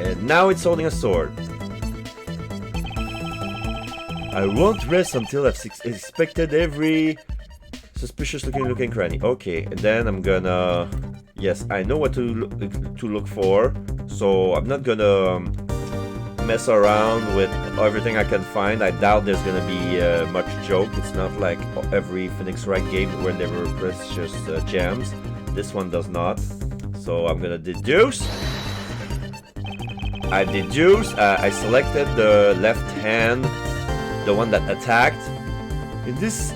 And now it's holding a sword. I won't rest until I've inspected every suspicious looking cranny. Okay, and then I'm gonna... Yes, I know what to look for. So I'm not gonna mess around with everything I can find. I doubt there's gonna be much joke. It's not like every Phoenix Wright game where there were precious gems. This one does not. So I'm gonna deduce. I deduce. I selected the left hand, the one that attacked. And this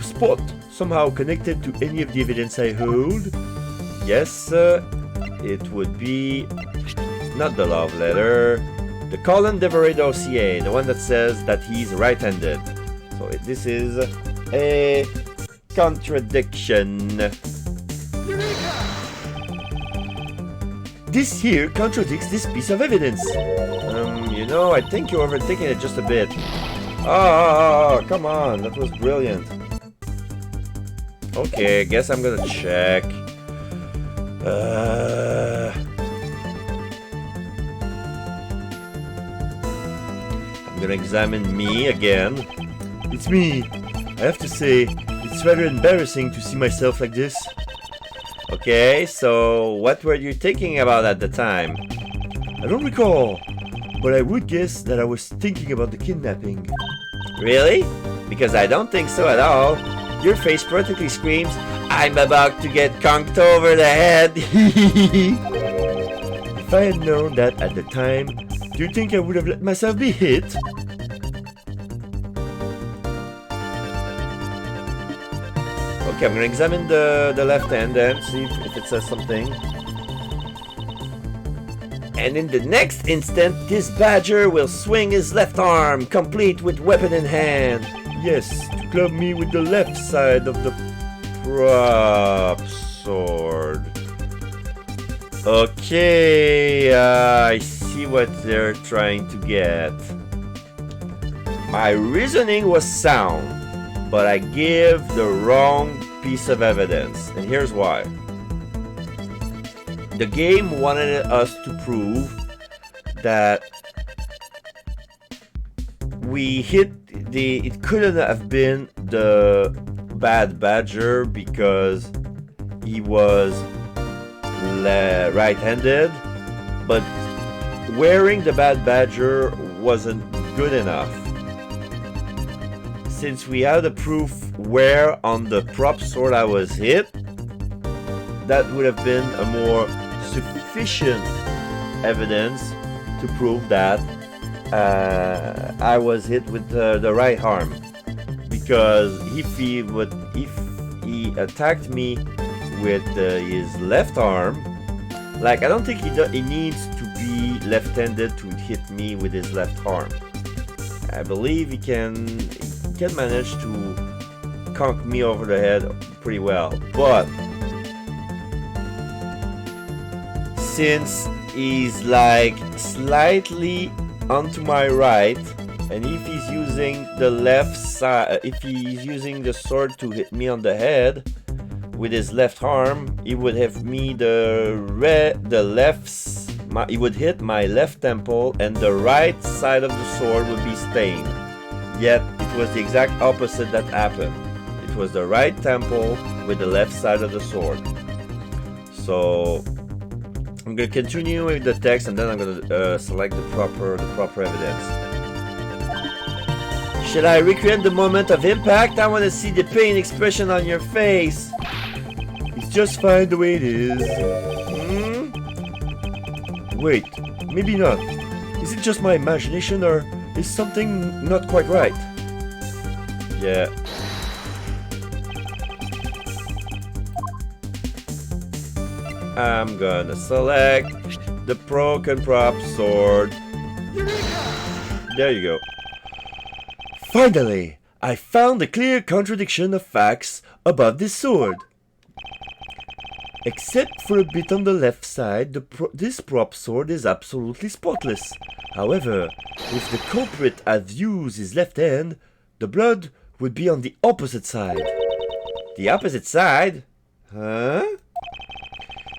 spot somehow connected to any of the evidence I hold? Yes, it would be not the love letter, the Colin Devereux dossier, the one that says that he's right-handed. So this is a contradiction. This here contradicts this piece of evidence. You know, I think you're overthinking it just a bit. Oh, come on, that was brilliant. Okay, I guess I'm gonna check. I'm gonna examine me again. It's me. I have to say, it's rather embarrassing to see myself like this. Okay, so what were you thinking about at the time? I don't recall, but I would guess that I was thinking about the kidnapping. Really? Because I don't think so at all. Your face practically screams, I'm about to get conked over the head. If I had known that at the time, do you think I would have let myself be hit? Okay, I'm gonna examine the left hand and see if it says something. And in the next instant, this badger will swing his left arm, complete with weapon in hand. Yes, to club me with the left side of the prop sword. Okay, I see what they're trying to get. My reasoning was sound, but I give the wrong piece of evidence, and here's why. The game wanted us to prove that we hit it couldn't have been the bad badger because he was right-handed, but wearing the bad badger wasn't good enough. Since we had the proof where on the prop sword I was hit, that would have been a more sufficient evidence to prove that I was hit with the right arm. Because if he attacked me with his left arm, like I don't think he needs to be left-handed to hit me with his left arm. I believe he can manage to conk me over the head pretty well, but since he's like slightly onto my right, and if he's using the left side, if he's using the sword to hit me on the head with his left arm, he would have me he would hit my left temple, and the right side of the sword would be stained. Yet it was the exact opposite that happened. It was the right temple with the left side of the sword. So I'm going to continue with the text, and then I'm going to select the proper evidence. Should I recreate the moment of impact? I want to see the pain expression on your face. It's just fine the way it is. Wait, maybe not. Is it just my imagination, or is something not quite right? Yeah. I'm gonna select the broken prop sword. There you go. Finally, I found a clear contradiction of facts about this sword. Except for a bit on the left side, this prop sword is absolutely spotless. However, if the culprit had used his left hand, the blood would be on the opposite side. The opposite side? Huh?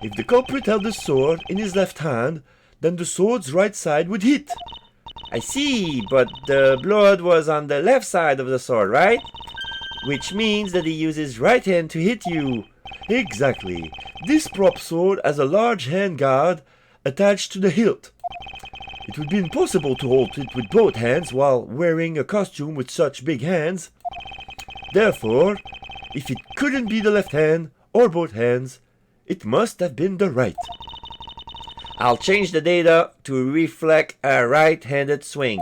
If the culprit held the sword in his left hand, then the sword's right side would hit. I see, but the blood was on the left side of the sword, right? Which means that he uses right hand to hit you. Exactly. This prop sword has a large hand guard attached to the hilt. It would be impossible to hold it with both hands while wearing a costume with such big hands. Therefore, if it couldn't be the left hand or both hands, it must have been the right. I'll change the data to reflect a right-handed swing.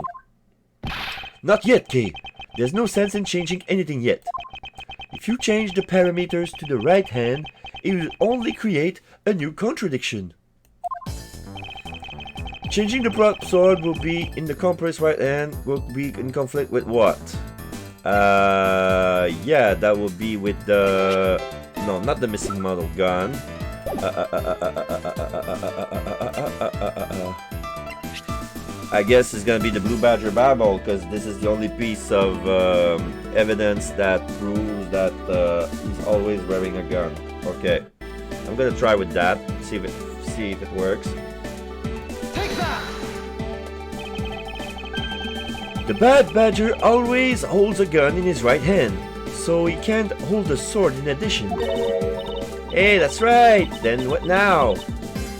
Not yet, Kay. There's no sense in changing anything yet. If you change the parameters to the right hand, it will only create a new contradiction. Changing the prop sword will be in the compressed right hand will be in conflict with what? Yeah, that will be with the... No, not the missing model gun. I guess it's gonna be the Blue Badger Bible, because this is the only piece of evidence that proves that he's always wearing a gun. Okay, I'm gonna try with that. See if it works. Take that! The Bad Badger always holds a gun in his right hand, so he can't hold a sword in addition. Hey, that's right! Then what now?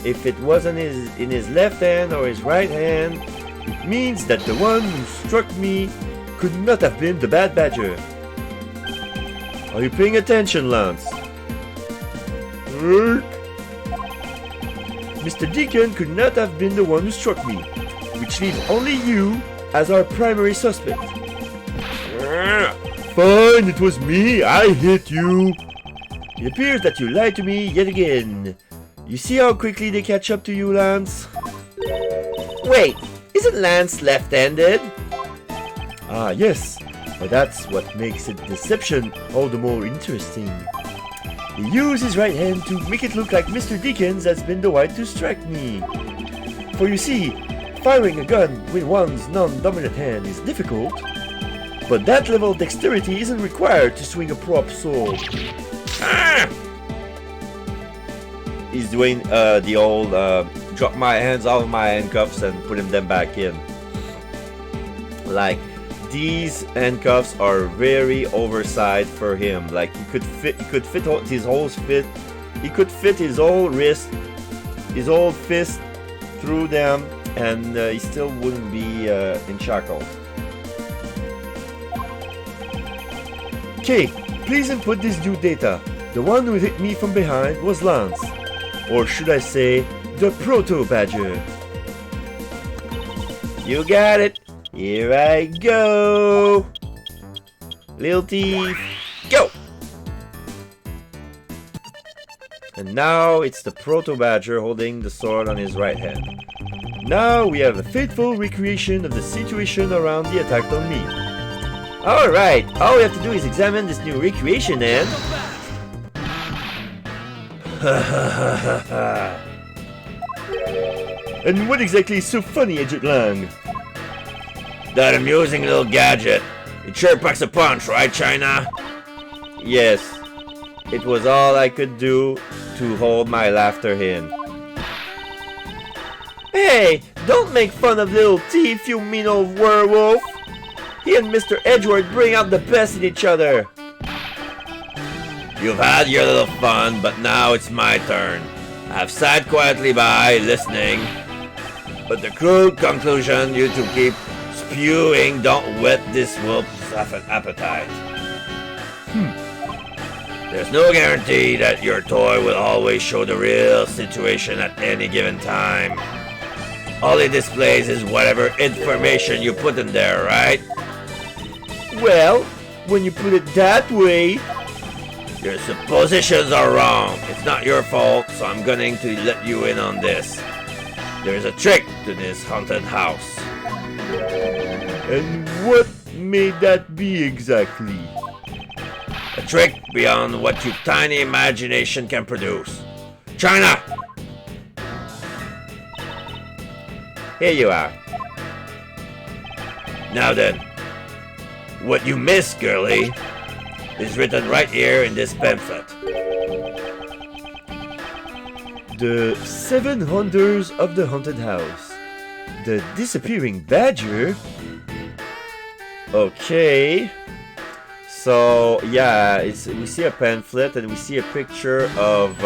If it wasn't in his left hand or his right hand, it means that the one who struck me could not have been the Bad Badger. Are you paying attention, Lance? Mr. Deacon could not have been the one who struck me, which leaves only you as our primary suspect. Fine, it was me. I hit you. It appears that you lied to me yet again. You see how quickly they catch up to you, Lance? Wait, isn't Lance left-handed? Ah, yes, but that's what makes it deception all the more interesting. He used his right hand to make it look like Mr. Deakins has been the one to strike me. For you see, firing a gun with one's non-dominant hand is difficult, but that level of dexterity isn't required to swing a prop sword. Ah! He's doing the old drop my hands off my handcuffs and putting them back in. Like, these handcuffs are very oversized for him. Like, he could fit his whole wrist, his whole fist through them, and he still wouldn't be in shackles. Okay, please input this new data. The one who hit me from behind was Lance. Or should I say, the Proto-Badger. You got it. Here I go. Little thief, go. And now it's the Proto-Badger holding the sword on his right hand. Now we have a faithful recreation of the situation around the attack on me. Alright, all we have to do is examine this new recreation and... And what exactly is so funny, Agent Lang? That amusing little gadget. It sure packs a punch, right, China? Yes, it was all I could do to hold my laughter in. Hey, don't make fun of little thief, you mean old werewolf! He and Mr. Edgeworth bring out the best in each other. You've had your little fun, but now it's my turn. I've sat quietly by, listening. But the crude conclusion you two keep spewing don't whet this wolf's appetite. There's no guarantee that your toy will always show the real situation at any given time. All it displays is whatever information you put in there, right? Well, when you put it that way... Your suppositions are wrong. It's not your fault, so I'm going to let you in on this. There's a trick to this haunted house. And what may that be exactly? A trick beyond what your tiny imagination can produce. China! Here you are. Now then, what you missed, girlie, is written right here in this pamphlet. The 7 Wonders of the Haunted House. The Disappearing Badger? Okay. So, yeah, we see a pamphlet and we see a picture of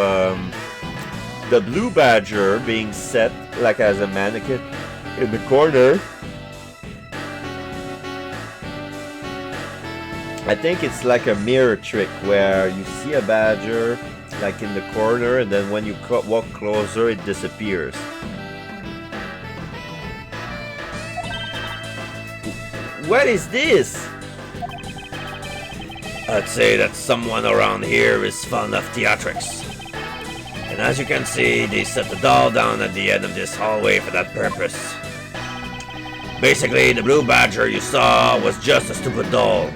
the blue badger being set like as a mannequin in the corner. I think it's like a mirror trick where you see a badger like in the corner and then when you walk closer it disappears. What is this? I'd say that someone around here is fond of theatrics. And as you can see, they set the doll down at the end of this hallway for that purpose. Basically, the blue badger you saw was just a stupid doll.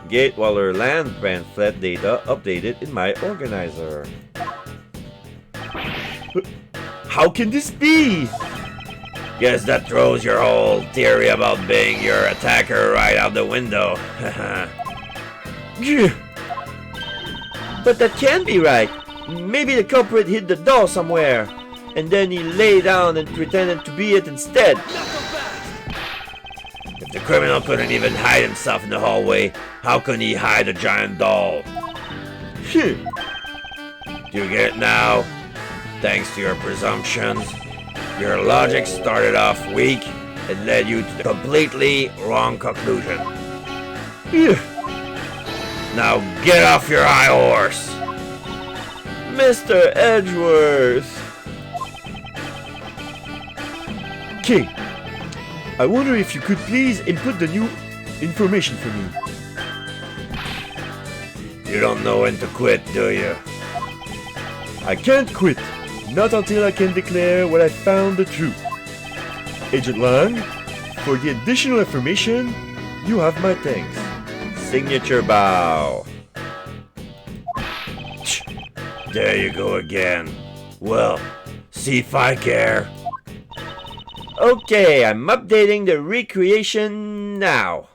Gatewaller land pamphlet data updated in my organizer. How can this be? Guess that throws your whole theory about being your attacker right out the window. But that can't be right. Maybe the culprit hid the doll somewhere, and then he lay down and pretended to be it instead. If the criminal couldn't even hide himself in the hallway, how can he hide a giant doll? Do you get it now? Thanks to your presumptions, your logic started off weak and led you to the completely wrong conclusion. Now get off your high horse! Mr. Edgeworth! Okay, I wonder if you could please input the new information for me. You don't know when to quit, do you? I can't quit, not until I can declare what I found the truth. Agent Lang, for the additional information, you have my thanks. Signature bow. There you go again. Well, see if I care. Okay, I'm updating the recreation now.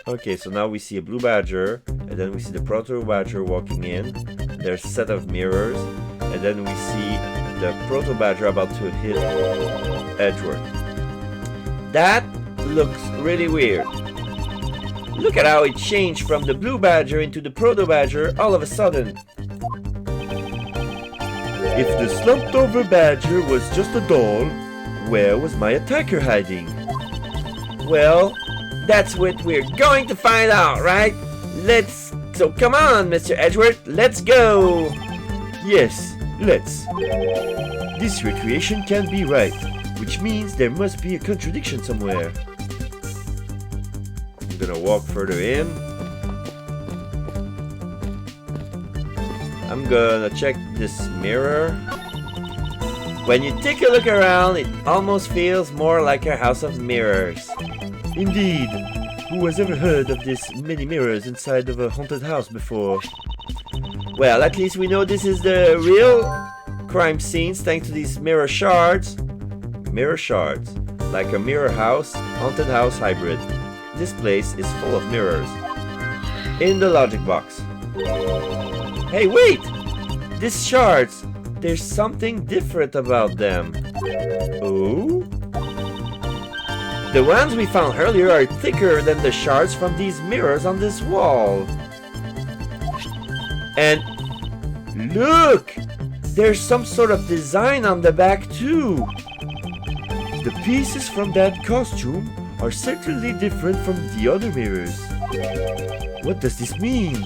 Okay, so now we see a blue badger, and then we see the proto badger walking in. There's a set of mirrors, and then we see the proto badger about to hit Edgeworth. That looks really weird. Look at how it changed from the blue badger into the proto badger all of a sudden. If the slumped over badger was just a doll, where was my attacker hiding? Well, that's what we're going to find out, right? So come on, Mr. Edgeworth, let's go! Yes, let's. This recreation can't be right, which means there must be a contradiction somewhere. I'm gonna walk further in. I'm gonna check this mirror. When you take a look around, it almost feels more like a house of mirrors. Indeed. Who has ever heard of this many mirrors inside of a haunted house before? Well, at least we know this is the real crime scenes thanks to these mirror shards. Mirror shards. Like a mirror house, haunted house hybrid. This place is full of mirrors. In the logic box. Hey, wait! These shards, there's something different about them. Oh? The ones we found earlier are thicker than the shards from these mirrors on this wall. And look! There's some sort of design on the back too. The pieces from that costume are certainly different from the other mirrors. What does this mean?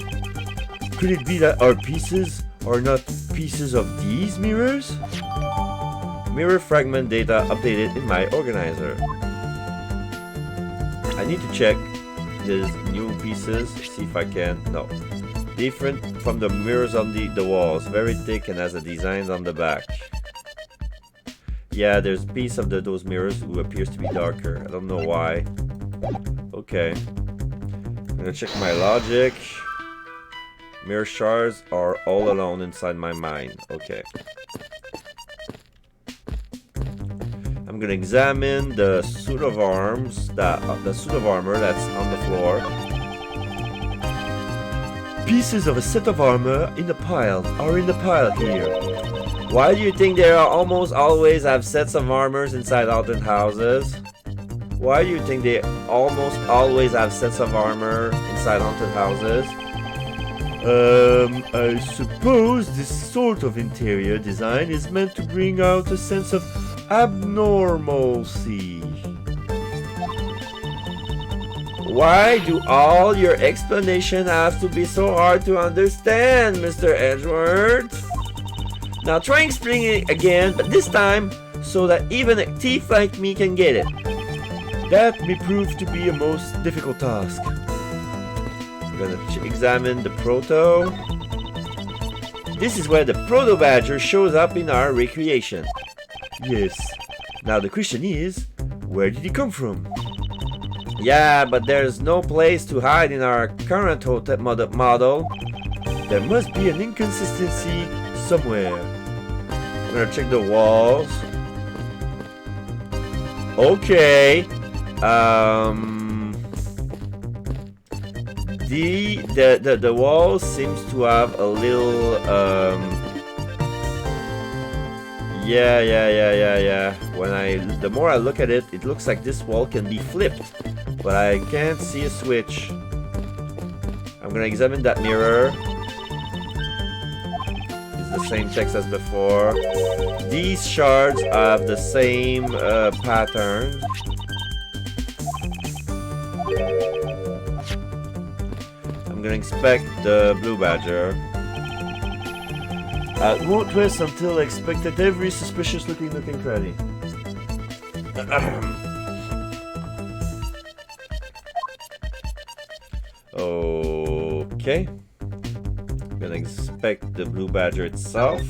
Could it be that our pieces are not pieces of these mirrors? Mirror fragment data updated in my organizer. I need to check these new pieces, see if I can. No. Different from the mirrors on the walls. Very thick and has a design on the back. Yeah, there's a piece of those mirrors who appears to be darker. I don't know why. Okay. I'm gonna check my logic. Mirror shards are all alone inside my mind. Okay. I'm gonna examine the suit of arms, the suit of armor that's on the floor. Pieces of a set of armor are in the pile here. Why do you think there are almost always have sets of armors inside haunted houses? Why do you think they almost always have sets of armor inside haunted houses? I suppose this sort of interior design is meant to bring out a sense of abnormalcy. Why do all your explanations have to be so hard to understand, Mr. Edgeworth? Now try explaining it again, but this time so that even a thief like me can get it. That may prove to be a most difficult task. We're gonna examine the proto. This is where the proto badger shows up in our recreation. Yes. Now the question is, where did he come from? Yeah, but there's no place to hide in our current hotel model. There must be an inconsistency somewhere. I'm gonna check the walls. Okay. The wall seems to have a little yeah. The more I look at it, it looks like this wall can be flipped, but I can't see a switch. I'm gonna examine that mirror. It's the same text as before. These shards have the same pattern. I'm gonna inspect the blue badger. I won't rest until I inspected every suspicious looking cranny. Okay. I'm gonna inspect the blue badger itself.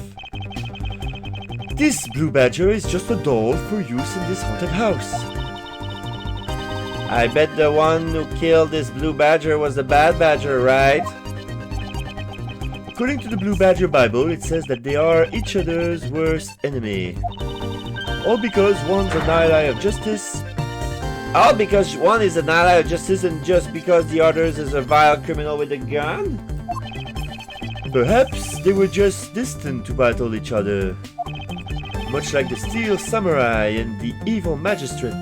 This blue badger is just a doll for use in this haunted house. I bet the one who killed this blue badger was the bad badger, right? According to the Blue Badger Bible, it says that they are each other's worst enemy. All because one's an ally of justice. All because one is an ally of justice and just because the other is a vile criminal with a gun? Perhaps they were just destined to battle each other. Much like the Steel Samurai and the Evil Magistrate.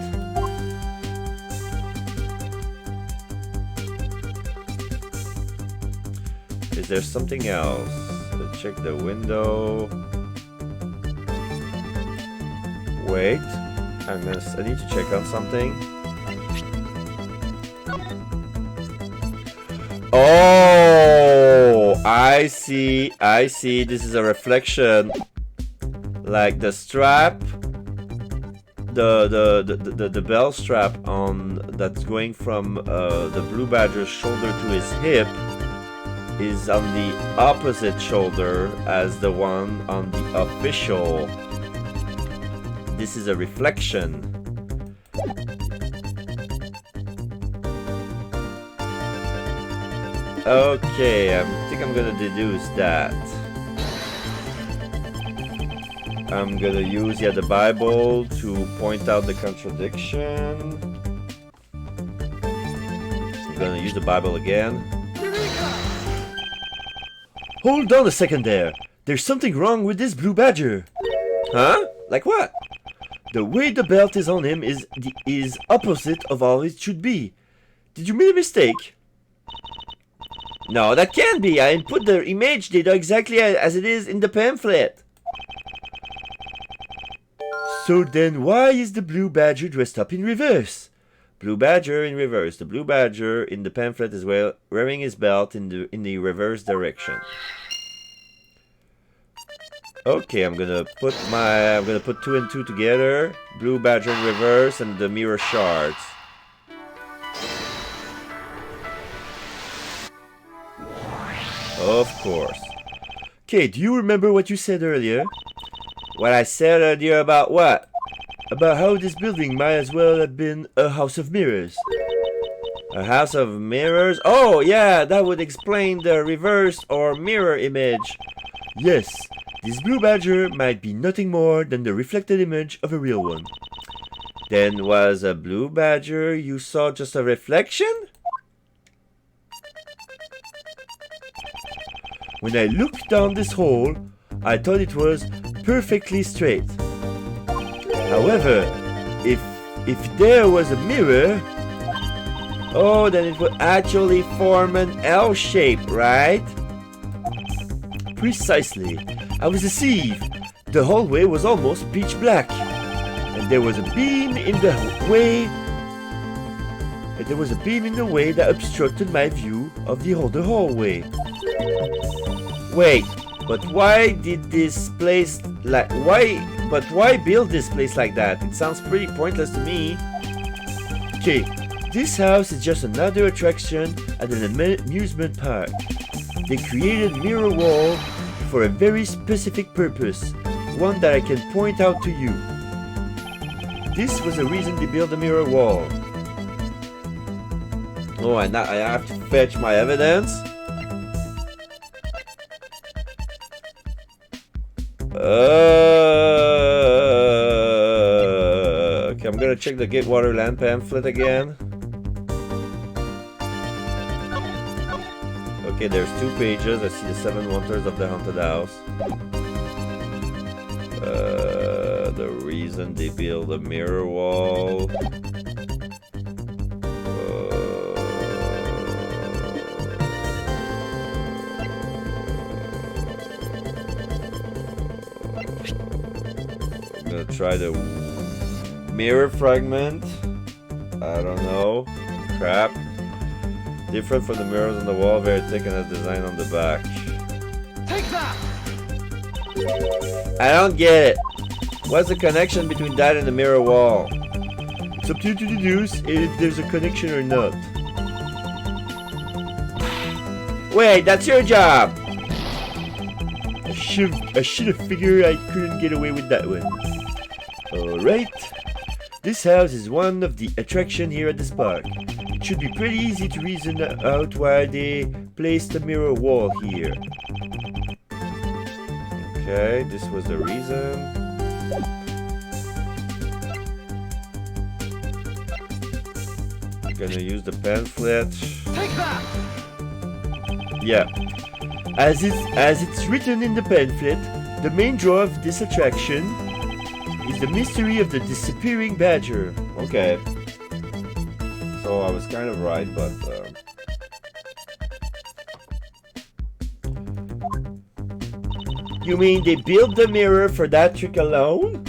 Is there something else? Let's check the window. Wait, I need to check on something. Oh, I see. This is a reflection. Like the strap, the bell strap on that's going from the blue badger's shoulder to his hip is on the opposite shoulder as the one on the official. This is a reflection. Okay, I think I'm gonna deduce that. I'm gonna use the Bible to point out the contradiction. I'm gonna use the Bible again. Hold on a second there. There's something wrong with this blue badger. Huh? Like what? The way the belt is on him is opposite of all it should be. Did you make a mistake? No, that can't be. I input the image data exactly as it is in the pamphlet. So then why is the blue badger dressed up in reverse? Blue badger in reverse. The blue badger in the pamphlet is wearing his belt in the reverse direction. Okay, I'm gonna put 2 and 2 together. Blue badger in reverse and the mirror shards. Of course. Okay, do you remember what you said earlier? What I said earlier about what? About how this building might as well have been a house of mirrors. A house of mirrors? Oh, yeah, that would explain the reverse or mirror image. Yes, this blue badger might be nothing more than the reflected image of a real one. Then was a blue badger you saw just a reflection? When I looked down this hole, I thought it was perfectly straight. However, if there was a mirror, oh, then it would actually form an L shape, right? Precisely. I was deceived. The hallway was almost pitch black, and there was a beam in the way. That obstructed my view of the other hallway. Wait, but why did this place why build this place like that? It sounds pretty pointless to me. Okay, this house is just another attraction at an amusement park. They created mirror wall for a very specific purpose, one that I can point out to you. This was the reason they built the mirror wall. Oh, and now I have to fetch my evidence. Okay, I'm gonna check the Gatewater land pamphlet again. Okay, there's 2 pages. I see the 7 wonders of the haunted house. The reason they build a mirror wall. I'm gonna try the mirror fragment. I don't know. Crap. Different from the mirrors on the wall, very thick and has design on the back. Take that! I don't get it. What's the connection between that and the mirror wall? It's up to you to deduce if there's a connection or not. Wait, that's your job! I should have figured I couldn't get away with that one. Alright. This house is one of the attractions here at this park. It should be pretty easy to reason out why they placed a mirror wall here. Okay, this was the reason. I'm gonna use the pamphlet. Take that! Yeah. As it's written in the pamphlet, the main draw of this attraction is the mystery of the disappearing badger. Okay. So I was kind of right, but you mean they built the mirror for that trick alone?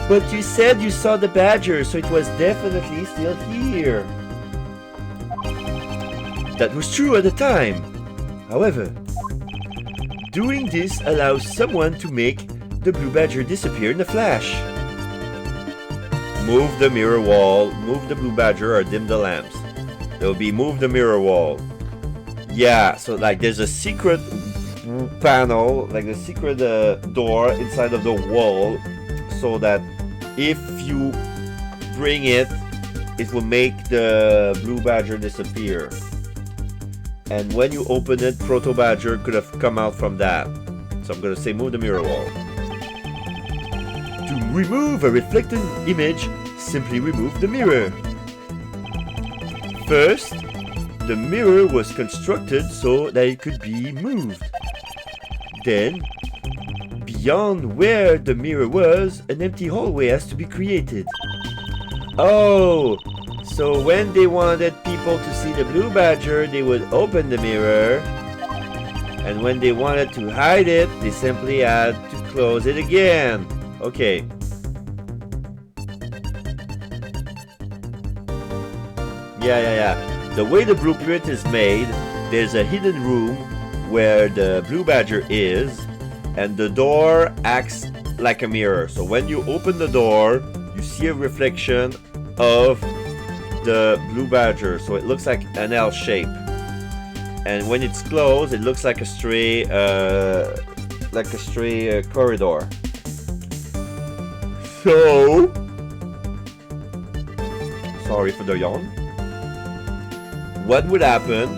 But you said you saw the badger, so it was definitely still here. That was true at the time. However, doing this allows someone to make the blue badger disappear in a flash. Move the mirror wall, move the blue badger, or dim the lamps. There will be move the mirror wall. Yeah, so like there's a secret panel, like a secret door inside of the wall, so that if you bring it, it will make the blue badger disappear. And when you open it, Proto Badger could have come out from that. So I'm gonna say move the mirror wall. To remove a reflected image, simply remove the mirror. First, the mirror was constructed so that it could be moved. Then, beyond where the mirror was, an empty hallway has to be created. Oh! So when they wanted people to see the blue badger, they would open the mirror. And when they wanted to hide it, they simply had to close it again. Okay. Yeah. The way the blueprint is made, there's a hidden room where the blue badger is, and the door acts like a mirror. So when you open the door, you see a reflection of the blue badger, so it looks like an L shape, and when it's closed, it looks like a stray corridor. So, sorry for the yawn. What would happen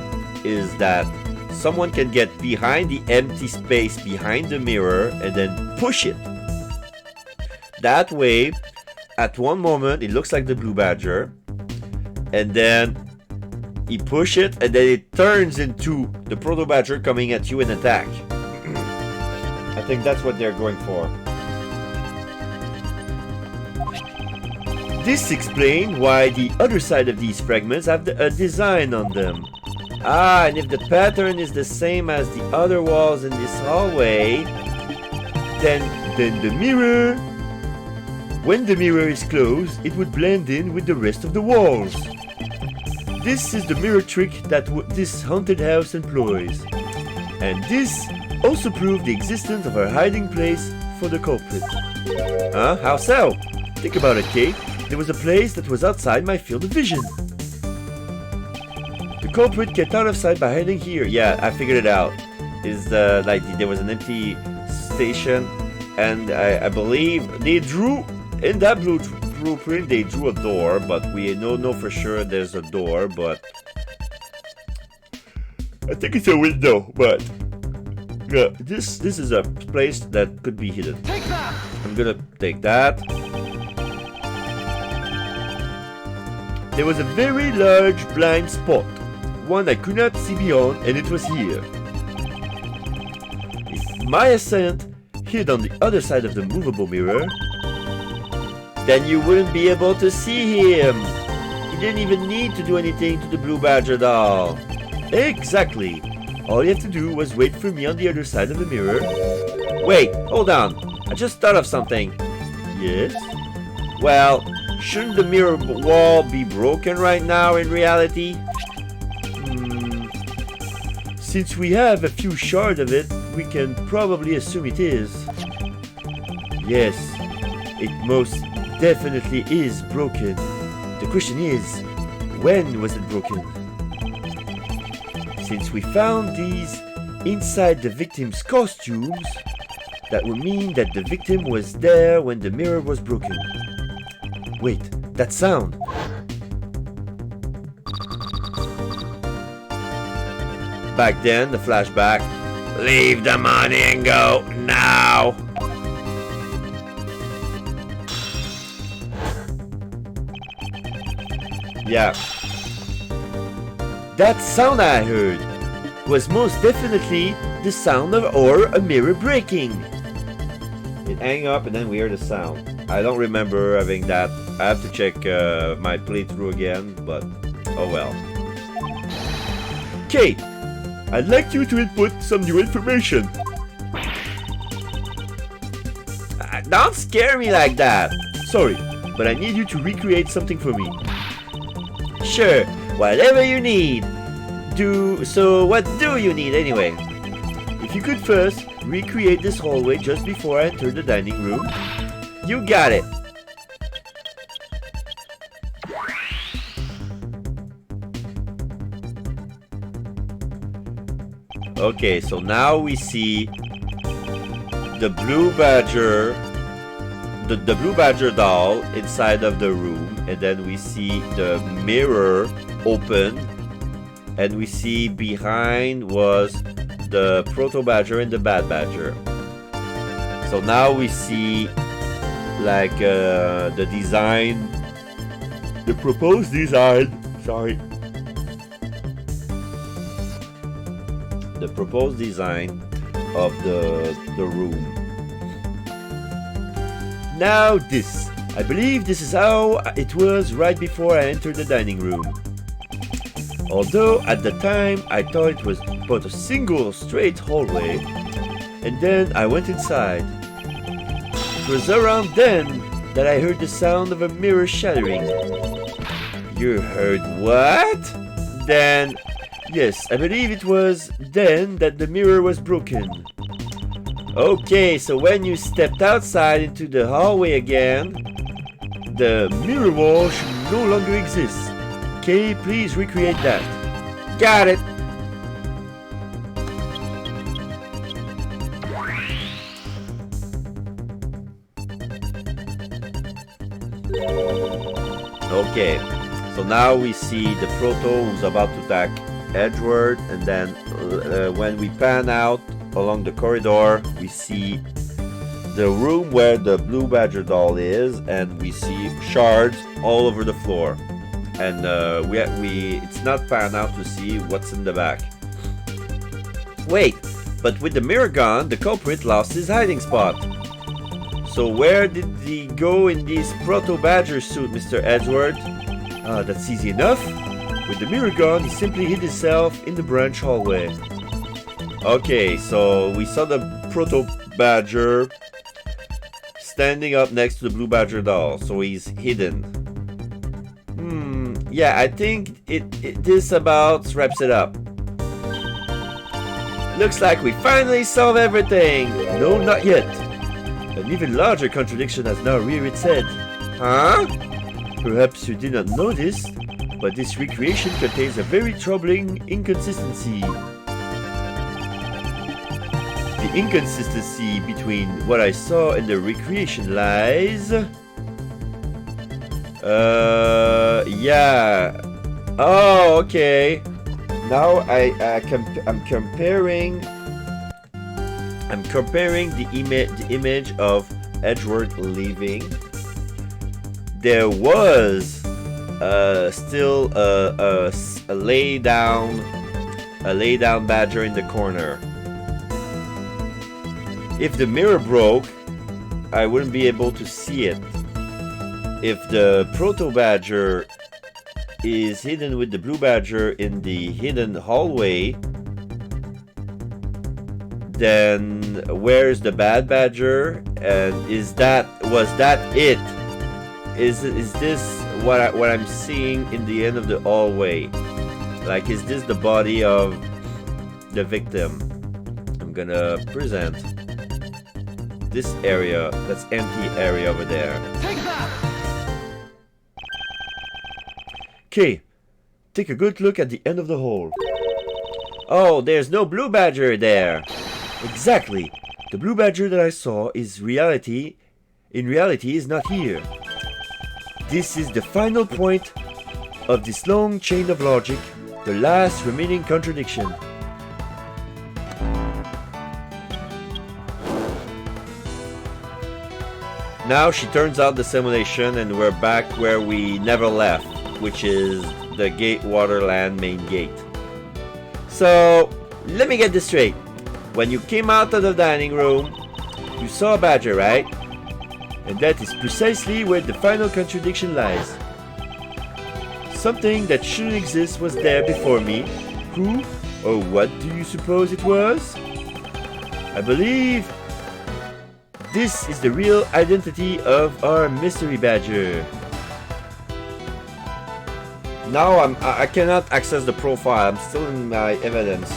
is that someone can get behind the empty space behind the mirror and then push it. That way, at one moment, it looks like the blue badger. And then you push it, and then it turns into the proto badger coming at you and attack. I think that's what they're going for. This explains why the other side of these fragments have a design on them. Ah, and if the pattern is the same as the other walls in this hallway, then the mirror, when the mirror is closed, it would blend in with the rest of the walls. This is the mirror trick that this haunted house employs. And this also proves the existence of a hiding place for the culprit. Huh? How so? Think about it, Kate. There was a place that was outside my field of vision. The culprit get out of sight by hiding here. Yeah, I figured it out. Is like there was an empty station, and I believe they drew in that blueprint. They drew a door, but we don't know for sure there's a door. But I think it's a window. But yeah, this is a place that could be hidden. Take that! I'm gonna take that. There was a very large blind spot, one I could not see beyond, and it was here. If my assailant hid on the other side of the movable mirror, then you wouldn't be able to see him. He didn't even need to do anything to the blue badger doll. Exactly. All you have to do was wait for me on the other side of the mirror. Wait, hold on. I just thought of something. Yes? Well, shouldn't the mirror wall be broken right now in reality? Since we have a few shards of it, we can probably assume it is. Yes, it most definitely is broken. The question is, when was it broken? Since we found these inside the victim's costumes, that would mean that the victim was there when the mirror was broken. Wait, that sound! Back then, the flashback. Leave the money and go now! Yeah. That sound I heard was most definitely the sound of a mirror breaking. It hang up and then we heard the sound. I don't remember having that. I have to check my playthrough again, but oh well. Kate, I'd like you to input some new information. Don't scare me like that. Sorry, but I need you to recreate something for me. Sure, whatever you need. So what do you need anyway? If you could first recreate this hallway just before I enter the dining room. You got it. Okay, so now we see the blue badger, the blue badger doll inside of the room, and then we see the mirror open, and we see behind was the proto badger and the bad badger. So now we see like the design, the proposed design, the proposed design of the room. Now this, I believe this is how it was right before I entered the dining room. Although at the time I thought it was but a single straight hallway, and then I went inside. It was around then that I heard the sound of a mirror shattering. You heard what? Then, yes, I believe it was then that the mirror was broken. Okay, so when you stepped outside into the hallway again, the mirror wall should no longer exist. Okay, please recreate that. Got it! Okay, so now we see the proto who's about to attack Edgeworth, and then when we pan out along the corridor, we see the room where the Blue Badger doll is, and we see shards all over the floor. And it's not found out to see what's in the back. Wait, but with the mirror gone, the culprit lost his hiding spot. So where did he go in this proto-badger suit, Mr. Edgeworth? That's easy enough. With the mirror gone, he simply hid himself in the branch hallway. Okay, so we saw the proto-badger standing up next to the Blue Badger doll, so he's hidden. Yeah, I think this about wraps it up. Looks like we finally solved everything! No, not yet. An even larger contradiction has now reared its head. Huh? Perhaps you did not know this, but this recreation contains a very troubling inconsistency. The inconsistency between what I saw in the recreation lies... yeah. Oh, okay. Now I'm comparing the image of Edgeworth leaving. There was still a lay down badger in the corner. If the mirror broke, I wouldn't be able to see it. If the proto badger is hidden with the blue badger in the hidden hallway, then where's the bad badger? And was that it? Is this what I'm seeing in the end of the hallway? Like, is this the body of the victim? I'm gonna present this area, that's empty area over there. Take that! Okay, take a good look at the end of the hole. Oh, there's no blue badger there. Exactly. The blue badger that I saw in reality is not here. This is the final point of this long chain of logic, the last remaining contradiction. Now she turns out the simulation and we're back where we never left, which is the Gatewaterland main gate. So, let me get this straight. When you came out of the dining room, you saw a badger, right? And that is precisely where the final contradiction lies. Something that shouldn't exist was there before me. Who or what do you suppose it was? I believe this is the real identity of our mystery badger. Now I cannot access the profile. I'm still in my evidence.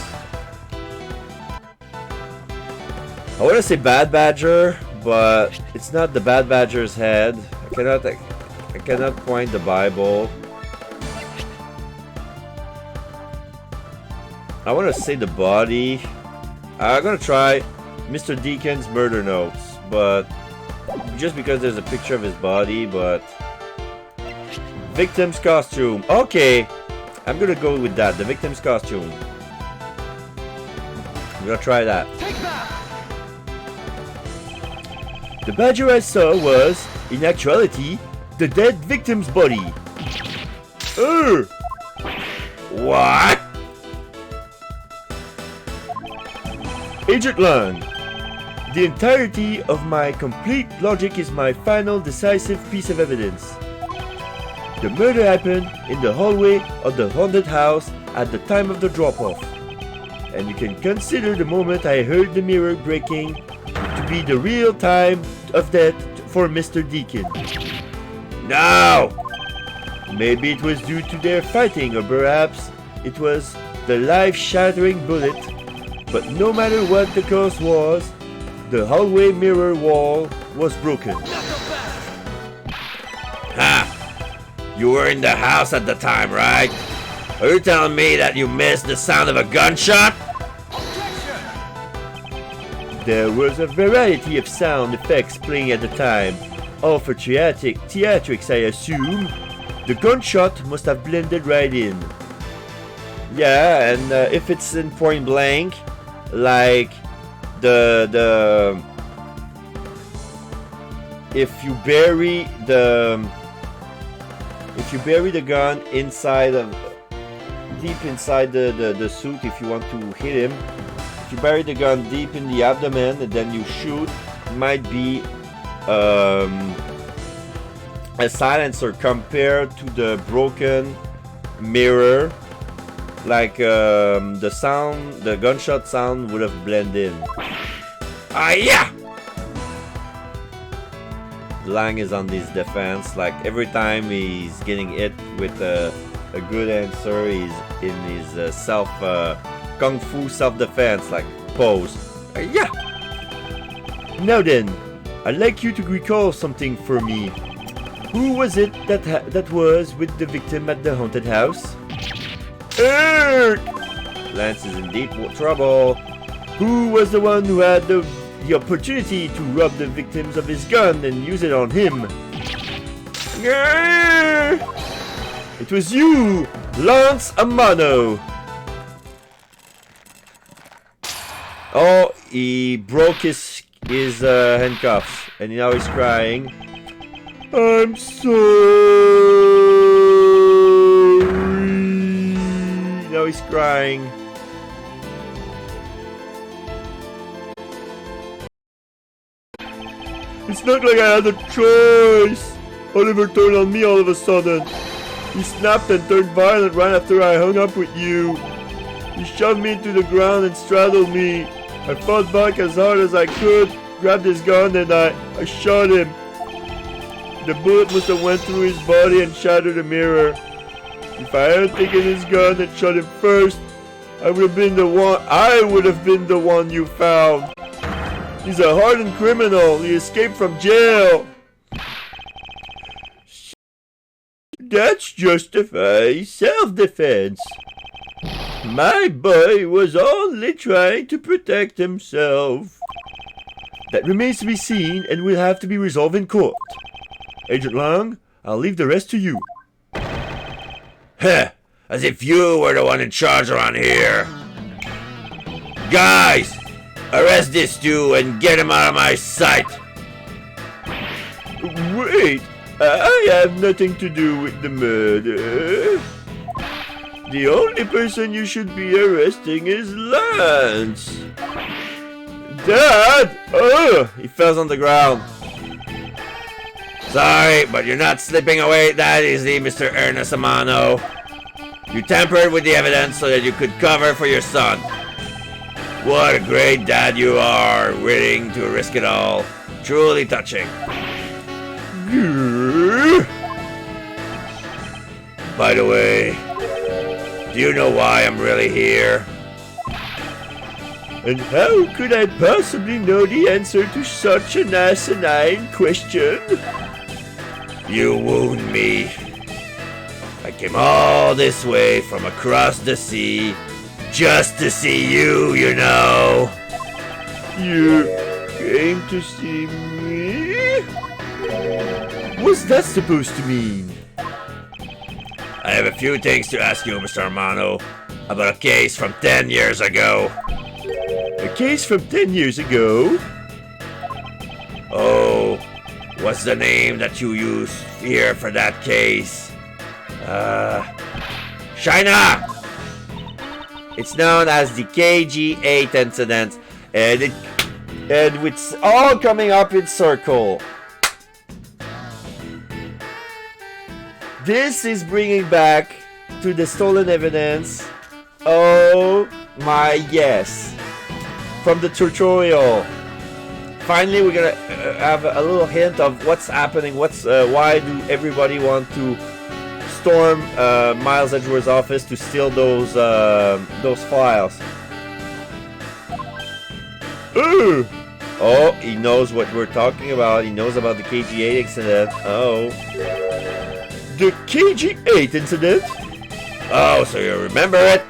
I want to say bad badger, but it's not the bad badger's head. I cannot point the Bible. I want to say the body. I'm gonna try Mr. Deacon's murder notes, but just because there's a picture of his body, but victim's costume. Okay, I'm gonna go with that. The victim's costume. I'm gonna try that. Take that! The badger I saw was, in actuality, the dead victim's body. What? Agent Lang, the entirety of my complete logic is my final decisive piece of evidence. The murder happened in the hallway of the haunted house at the time of the drop-off. And you can consider the moment I heard the mirror breaking to be the real time of death for Mr. Deacon. No! Maybe it was due to their fighting, or perhaps it was the life-shattering bullet. But no matter what the cause was, the hallway mirror wall was broken. Ha! You were in the house at the time, right? Are you telling me that you missed the sound of a gunshot? There was a variety of sound effects playing at the time, all for theatrics I assume. The gunshot must have blended right in. Yeah, and if it's in point blank, like the if you bury the gun inside of deep inside the suit, if you want to hit him, if you bury the gun deep in the abdomen and then you shoot, it might be a silencer compared to the broken mirror. Like the gunshot sound would have blended in. Yeah! Lang is on this defense. Like every time he's getting hit with a good answer, he's in his kung fu self-defense, like pose. Yeah! Now then, I'd like you to recall something for me. Who was it that was with the victim at the haunted house? Lance is in deep trouble. Who was the one who had the opportunity to rob the victims of his gun and use it on him? It was you, Lance Amano. Oh, he broke his handcuffs and now he's crying. I'm sorry. Now he's crying. It's not like I had a choice. Oliver turned on me all of a sudden. He snapped and turned violent right after I hung up with you. He shoved me into the ground and straddled me. I fought back as hard as I could, grabbed his gun, and I shot him. The bullet must have went through his body and shattered the mirror. If I hadn't taken his gun and shot him first, I would have been the one you found. He's a hardened criminal. He escaped from jail. That justifies self-defense. My boy was only trying to protect himself. That remains to be seen and will have to be resolved in court. Agent Long, I'll leave the rest to you. Heh, as if you were the one in charge around here. Guys, arrest this dude and get him out of my sight. Wait, I have nothing to do with the murder. The only person you should be arresting is Lance. Dad! Oh, he fell on the ground. Sorry, but you're not slipping away that easily, Mr. Ernest Amano. You tampered with the evidence so that you could cover for your son. What a great dad you are, willing to risk it all. Truly touching. By the way, do you know why I'm really here? And how could I possibly know the answer to such an asinine question? You wound me. I came all this way from across the sea just to see you, you know. You came to see me? What's that supposed to mean? I have a few things to ask you, Mr. Armano, about a case from 10 years ago. A case from 10 years ago? Oh, what's the name that you used here for that case? China! It's known as the KG-8 incident, and it's all coming up in circle. This is bringing back to the stolen evidence. Oh my yes. From the tutorial. Finally, we're gonna have a little hint of what's happening. Why do everybody want to storm Miles Edgeworth's office to steal those files? Ooh. Oh, he knows what we're talking about. He knows about the KG-8 incident. Oh. The KG-8 incident? Oh, so you remember it?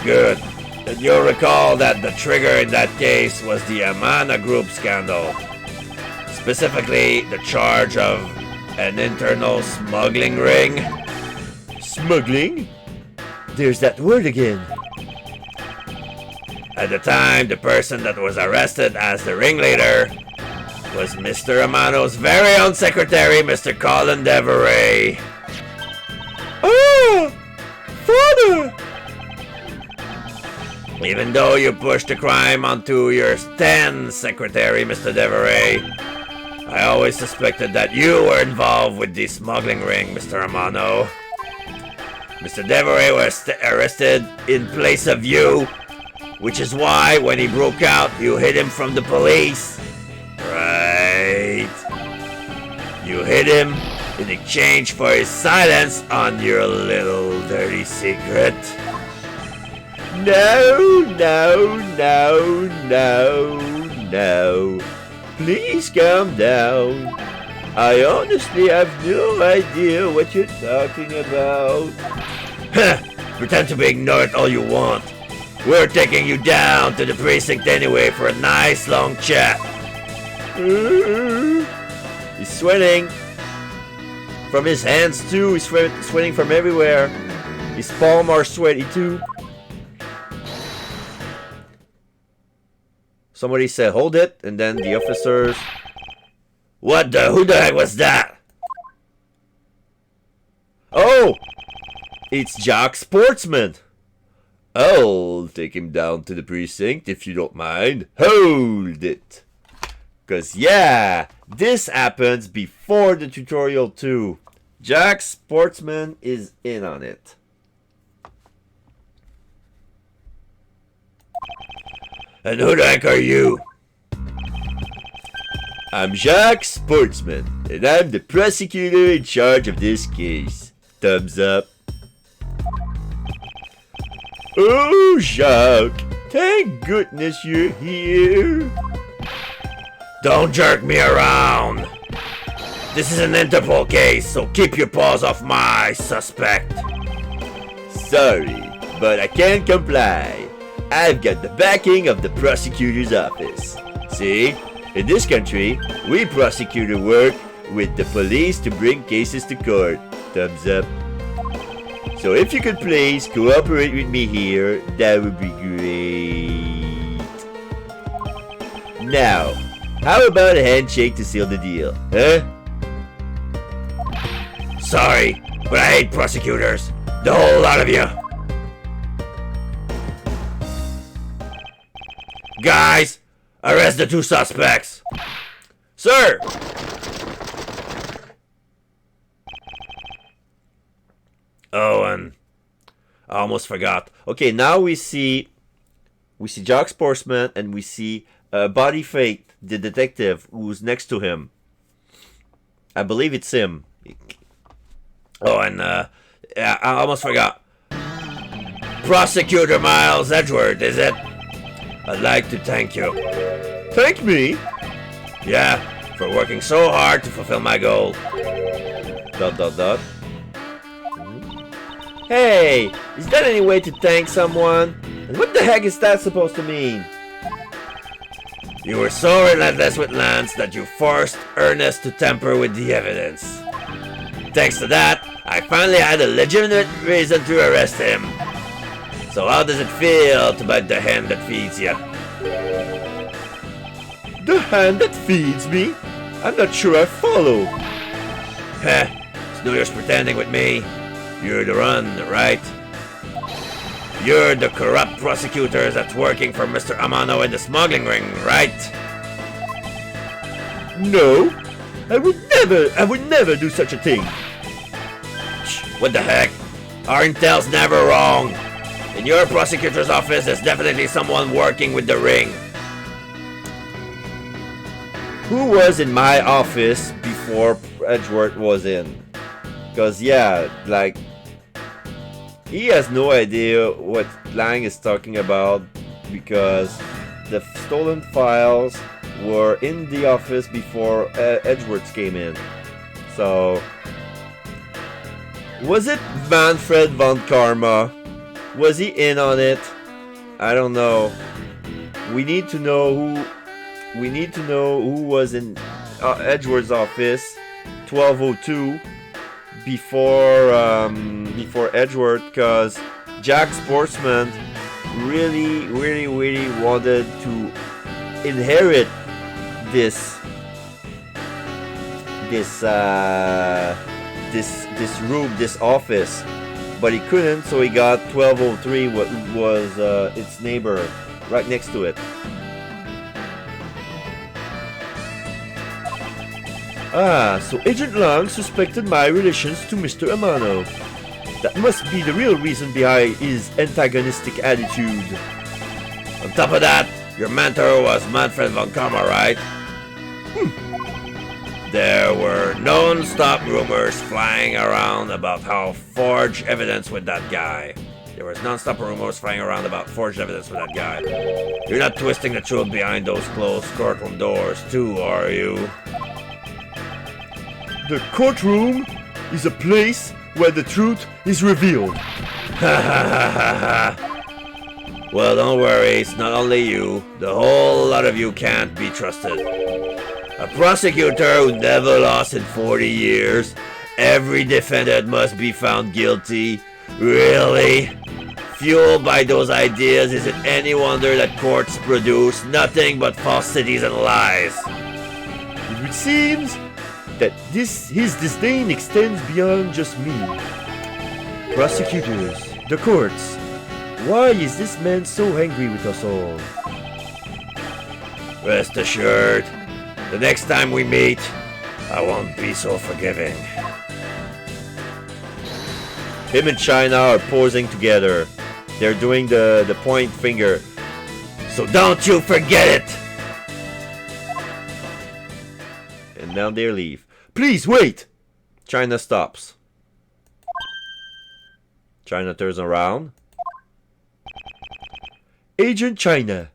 Good. And you'll recall that the trigger in that case was the Amana Group scandal. Specifically, the charge of an internal smuggling ring. Smuggling? There's that word again. At the time, the person that was arrested as the ringleader was Mr. Amano's very own secretary, Mr. Colin Deveray. Oh! Father! Even though you pushed the crime onto your then secretary, Mr. Deveray, I always suspected that you were involved with the smuggling ring, Mr. Amano. Mr. Deveray was arrested in place of you, which is why when he broke out, you hid him from the police. Right. You hid him in exchange for his silence on your little dirty secret. No, no, no, no, no. Please calm down. I honestly have no idea what you're talking about. Pretend to be ignorant all you want. We're taking you down to the precinct anyway for a nice long chat. He's sweating. From his hands too, he's sweating from everywhere. His palms are sweaty too. Somebody said, hold it, and then the officers... Who the heck was that? Oh! It's Jack Sportsman. I'll take him down to the precinct if you don't mind. Hold it. Cause yeah, this happens before the tutorial too. Jack Sportsman is in on it. And who the heck are you? I'm Jack Sportsman, and I'm the prosecutor in charge of this case. Thumbs up. Oh, Jacques, thank goodness you're here. Don't jerk me around. This is an Interpol case, so keep your paws off my suspect. Sorry, but I can't comply. I've got the backing of the prosecutor's office. See? In this country, we prosecutors work with the police to bring cases to court. Thumbs up. So if you could please cooperate with me here, that would be great. Now, how about a handshake to seal the deal, huh? Sorry, but I hate prosecutors. The whole lot of you. Guys, arrest the two suspects. Sir! Oh, and I almost forgot. Okay, now we see Jack Sportsman and we see Body Fate, the detective who's next to him. I believe it's him. Oh, and yeah, I almost forgot. Prosecutor Miles Edgeworth, is it? I'd like to thank you. Thank me? Yeah, for working so hard to fulfill my goal. ... Hey, is that any way to thank someone? And what the heck is that supposed to mean? You were so relentless with Lance that you forced Ernest to tamper with the evidence. Thanks to that, I finally had a legitimate reason to arrest him. So how does it feel to bite the hand that feeds you? The hand that feeds me? I'm not sure I follow. Heh, it's no use pretending with me. You're the run, right? You're the corrupt prosecutor that's working for Mr. Amano in the smuggling ring, right? No, I would never do such a thing. Shh, what the heck? Our intel's never wrong. In your prosecutor's office, there's definitely someone working with the ring. Who was in my office before Edgeworth was in? Because yeah, like, he has no idea what Lang is talking about because the stolen files were in the office before Edgeworth came in. So, was it Manfred von Karma? Was he in on it? I don't know. We need to know who. We need to know who was in Edgeworth's office, 1202, before Edgeworth, because Jack Sportsman really wanted to inherit this this room, this office, but he couldn't, so he got 1203, what was its neighbor right next to it. Ah, so Agent Lang suspected my relations to Mr. Amano. That must be the real reason behind his antagonistic attitude. On top of that, your mentor was Manfred von Kammer, right? There were non-stop rumors flying around about how forged evidence with that guy. There was non-stop rumors flying around about forged evidence with that guy. You're not twisting the truth behind those closed courtroom doors, too, are you? The courtroom is a place where the truth is revealed. Well, don't worry, it's not only you. The whole lot of you can't be trusted. A prosecutor who never lost in 40 years. Every defendant must be found guilty. Really? Fueled by those ideas, is it any wonder that courts produce nothing but falsities and lies? It seems that his disdain extends beyond just me. Prosecutors, the courts. Why is this man so angry with us all? Rest assured, the next time we meet, I won't be so forgiving. Him and China are posing together. They're doing the point finger. So don't you forget it! And now they leave. Please wait! China stops. China turns around. Agent China.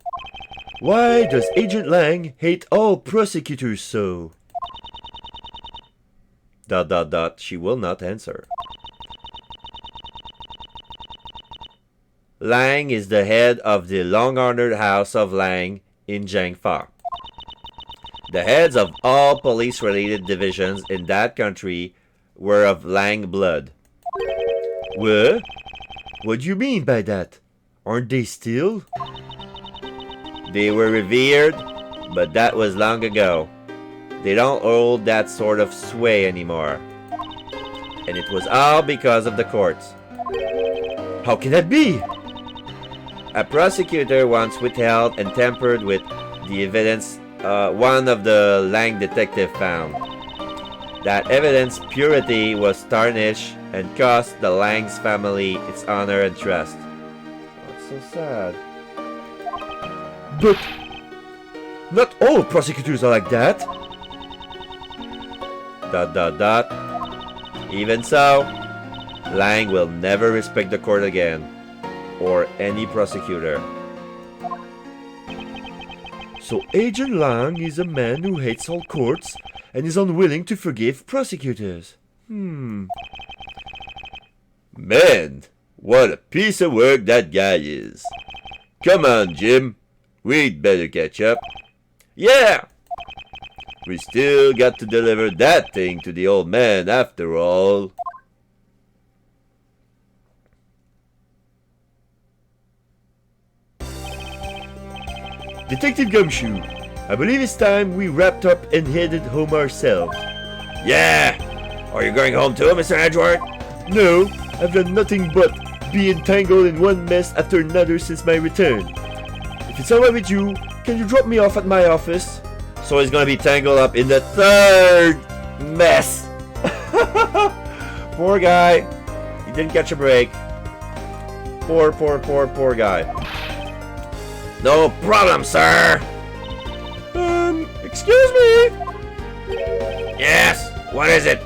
Why does Agent Lang hate all prosecutors so? ... She will not answer. Lang is the head of the long-honored House of Lang in Jiangfa. The heads of all police-related divisions in that country were of Lang blood. What? What do you mean by that? Aren't they still? They were revered, but that was long ago. They don't hold that sort of sway anymore. And it was all because of the courts. How can that be? A prosecutor once withheld and tampered with the evidence one of the Lang detective found. That evidence purity was tarnished and cost the Lang's family its honor and trust. Oh, it's so sad. But not all prosecutors are like that. ... Even so, Lang will never respect the court again, or any prosecutor. So Agent Lang is a man who hates all courts and is unwilling to forgive prosecutors. Man, what a piece of work that guy is. Come on, Jim. We'd better catch up. Yeah! We still got to deliver that thing to the old man after all. Detective Gumshoe, I believe it's time we wrapped up and headed home ourselves. Yeah! Are you going home too, Mr. Edgeworth? No, I've done nothing but be entangled in one mess after another since my return. If it's alright with you, can you drop me off at my office? So he's gonna be tangled up in the third mess. Poor guy. He didn't catch a break. Poor guy. No problem, sir. Excuse me. Yes, what is it?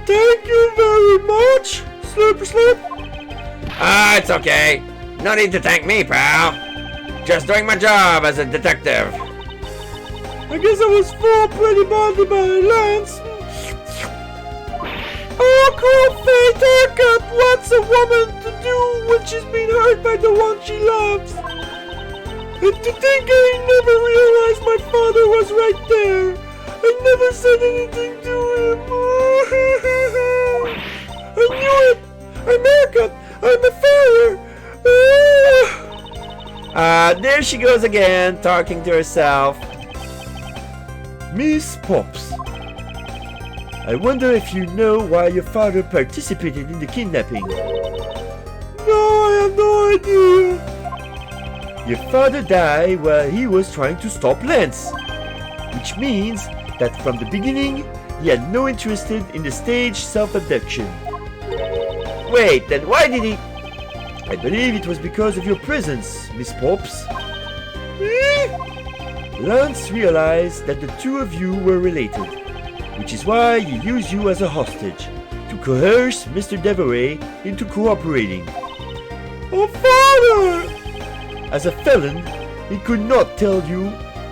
Thank you very much. Slip. Ah, it's okay. No need to thank me, pal. Just doing my job as a detective. I guess I was fooled pretty badly by Lance. Oh, cool fate haircut! What's a woman to do when she's been hurt by the one she loves? And to think I never realized my father was right there. I never said anything to him. I knew it. I'm haircut. I'm a failure. There she goes again, talking to herself. Miss Pops, I wonder if you know why your father participated in the kidnapping. No, I have no idea. Your father died while he was trying to stop Lance, which means that from the beginning, he had no interest in the staged self-abduction. Wait, then why did he... I believe it was because of your presence, Miss Pops. Lance realized that the two of you were related, which is why he used you as a hostage, to coerce Mr. Devereaux into cooperating. Oh, Father! As a felon, he could not tell you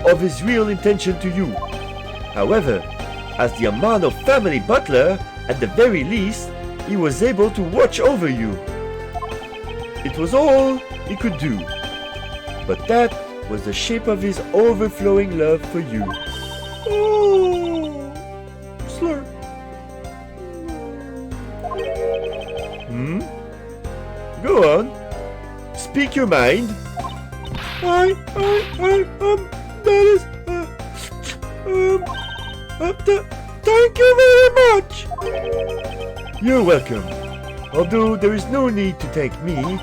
of his real intention to you. However, as the Amano family butler, at the very least, he was able to watch over you. It was all he could do, but that was the shape of his overflowing love for you. Oh, slurp. Go on. Speak your mind. Thank you very much. You're welcome. Although there is no need to thank me.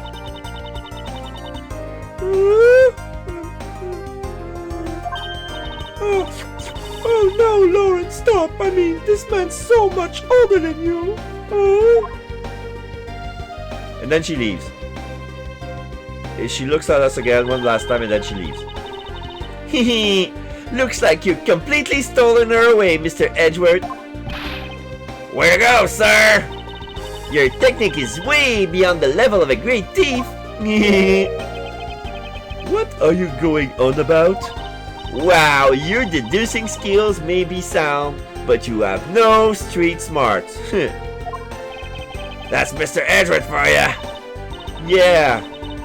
Oh no, Lauren, stop. I mean, this man's so much older than you. Oh. And then she leaves. She looks at us again one last time and then she leaves. Hehe. Looks like you completely stolen her away, Mr. Edgeworth. Way to go, sir! Your technique is way beyond the level of a great thief. What are you going on about? Wow, your deducing skills may be sound, but you have no street smarts. That's Mr. Edgeworth for ya. Yeah,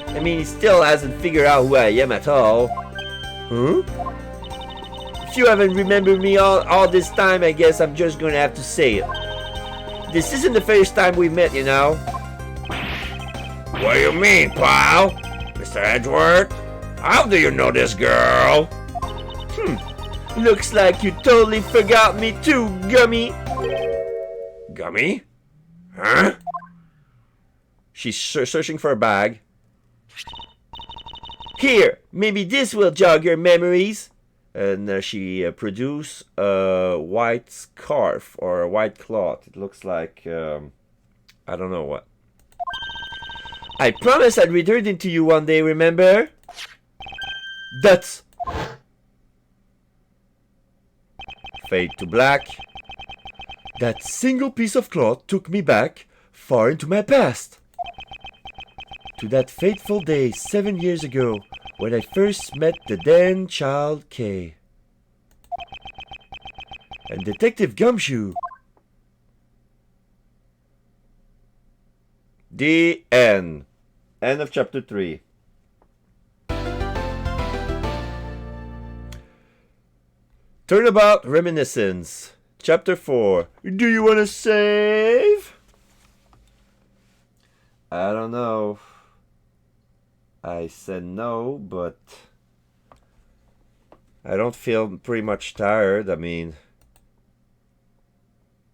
I mean, he still hasn't figured out who I am at all. Huh? If you haven't remembered me all this time, I guess I'm just gonna have to say it. This isn't the first time we met, you know. What do you mean, pal? Mr. Edgeworth? How do you know this girl? Looks like you totally forgot me too, Gummy. Gummy? Huh? She's searching for a bag. Here, maybe this will jog your memories. And she produced a white scarf or a white cloth. It looks like, I don't know what. I promised I'd return it to you one day, remember? That's... Fade to black. That single piece of cloth took me back far into my past. To that fateful day 7 years ago, when I first met the then child Kay. And Detective Gumshoe. The end. End of chapter 3. Turnabout Reminiscence. Chapter 4. Do you want to save? I don't know. I said no, but I don't feel pretty much tired. I mean,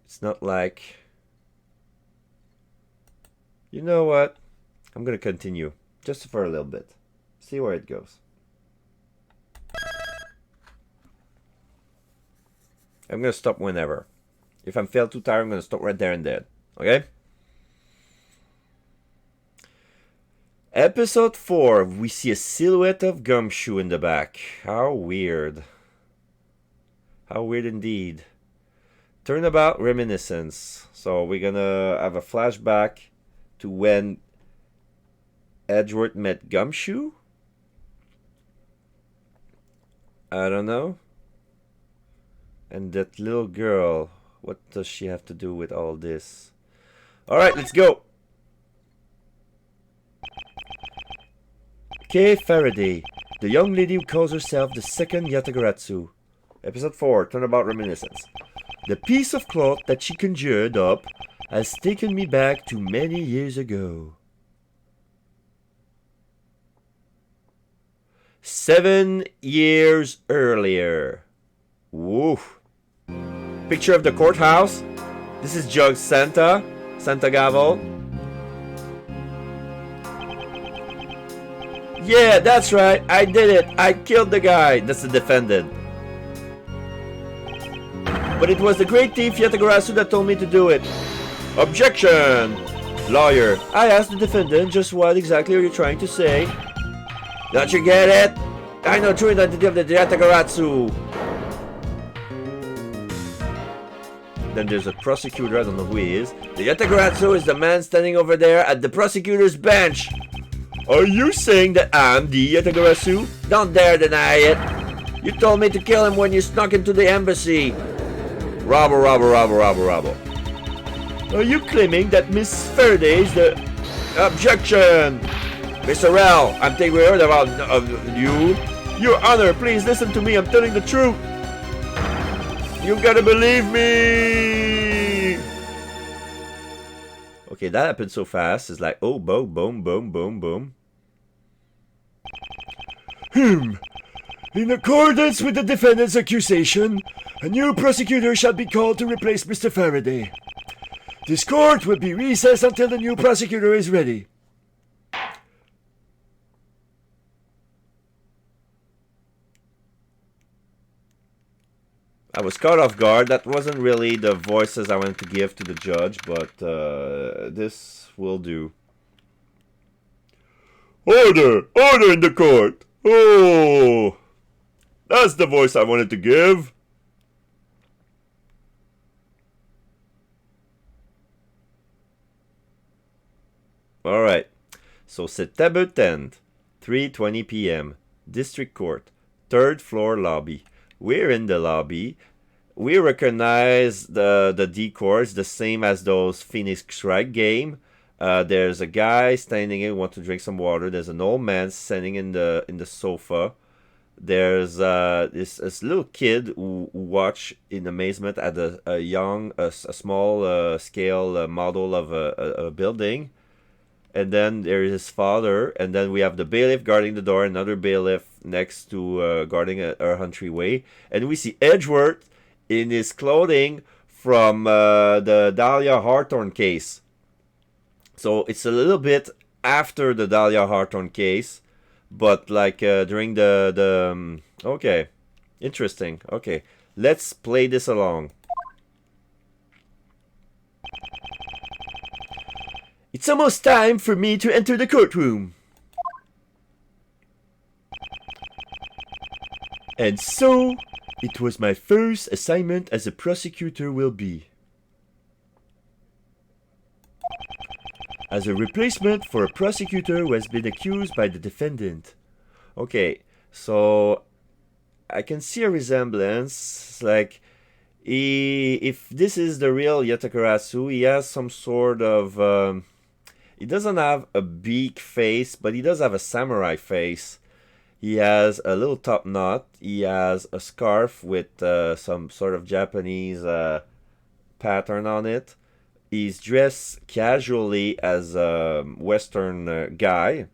it's not like... You know what? I'm going to continue just for a little bit. See where it goes. I'm going to stop whenever. If I'm feel too tired, I'm going to stop right there and then. Okay? Episode 4, we see a silhouette of Gumshoe in the back. How weird. How weird indeed. Turnabout Reminiscence. So we're gonna have a flashback to when Edgeworth met Gumshoe? I don't know. And that little girl, what does she have to do with all this? Alright, let's go! Kay Faraday, the young lady who calls herself the second Yatagarasu. Episode 4, Turnabout Reminiscence. The piece of cloth that she conjured up has taken me back to many years ago. 7 years earlier. Woof. Picture of the courthouse. This is Judge Santa Gavel. Yeah, that's right. I did it. I killed the guy. That's the defendant. But it was the great thief Yatagarasu that told me to do it. Objection! Lawyer, I asked the defendant just what exactly are you trying to say? Don't you get it? I know true identity of the Yatagarasu. Then there's a prosecutor, I don't know who he is. The Yatagarasu is the man standing over there at the prosecutor's bench. Are you saying that I'm the Yatagarasu? Don't dare deny it. You told me to kill him when you snuck into the embassy. Robber. Are you claiming that Miss Faraday is the... Objection! Mr. Rell, I'm taking word about you. Your Honor, please listen to me. I'm telling the truth. You gotta believe me. Okay, that happened so fast. It's like, oh, boom, boom, boom, boom, boom. In accordance with the defendant's accusation, a new prosecutor shall be called to replace Mr. Faraday. This court will be recessed until the new prosecutor is ready. I was caught off guard. That wasn't really the voices I wanted to give to the judge, but this will do. Order! Order in the court! Oh! That's the voice I wanted to give. Alright. So, September 10th, 3:20 p.m. District Court, 3rd floor lobby. We're in the lobby. We recognize the decors, the same as those Phoenix Wright game. There's a guy standing in, want to drink some water. There's an old man sitting in the sofa. There's this little kid who watch in amazement at a small scale model of a building. And then there is his father, and then we have the bailiff guarding the door, another bailiff next to guarding a entryway, and we see Edgeworth in his clothing from the Dahlia Hawthorne case. So it's a little bit after the Dahlia Hawthorne case, but like during the okay, interesting. Okay, let's play this along. It's almost time for me to enter the courtroom. And so, it was my first assignment as a prosecutor will be. As a replacement for a prosecutor who has been accused by the defendant. Okay, so I can see a resemblance, like if this is the real Yatagarasu, he has some sort of... he doesn't have a beak face, but he does have a samurai face. He has a little top knot. He has a scarf with some sort of Japanese pattern on it. He's dressed casually as a Western guy.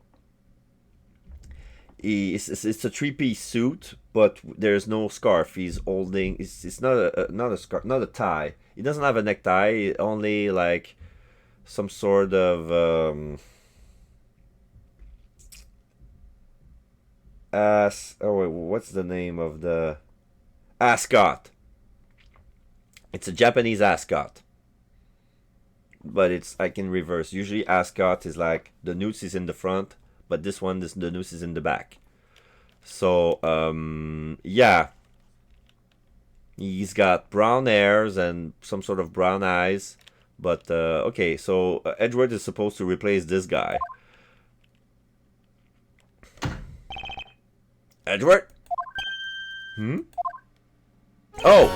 It's a three-piece suit, but there's no scarf. He's holding. It's not a scarf, not a tie. He doesn't have a necktie. Only like some sort of what's the name of the ascot? It's a Japanese ascot, but it's like in reverse. Usually ascot is like the noose is in the front, but this one, the noose is in the back. So yeah, he's got brown hairs and some sort of brown eyes. But okay, so Edgeworth is supposed to replace this guy. Edgeworth? Oh!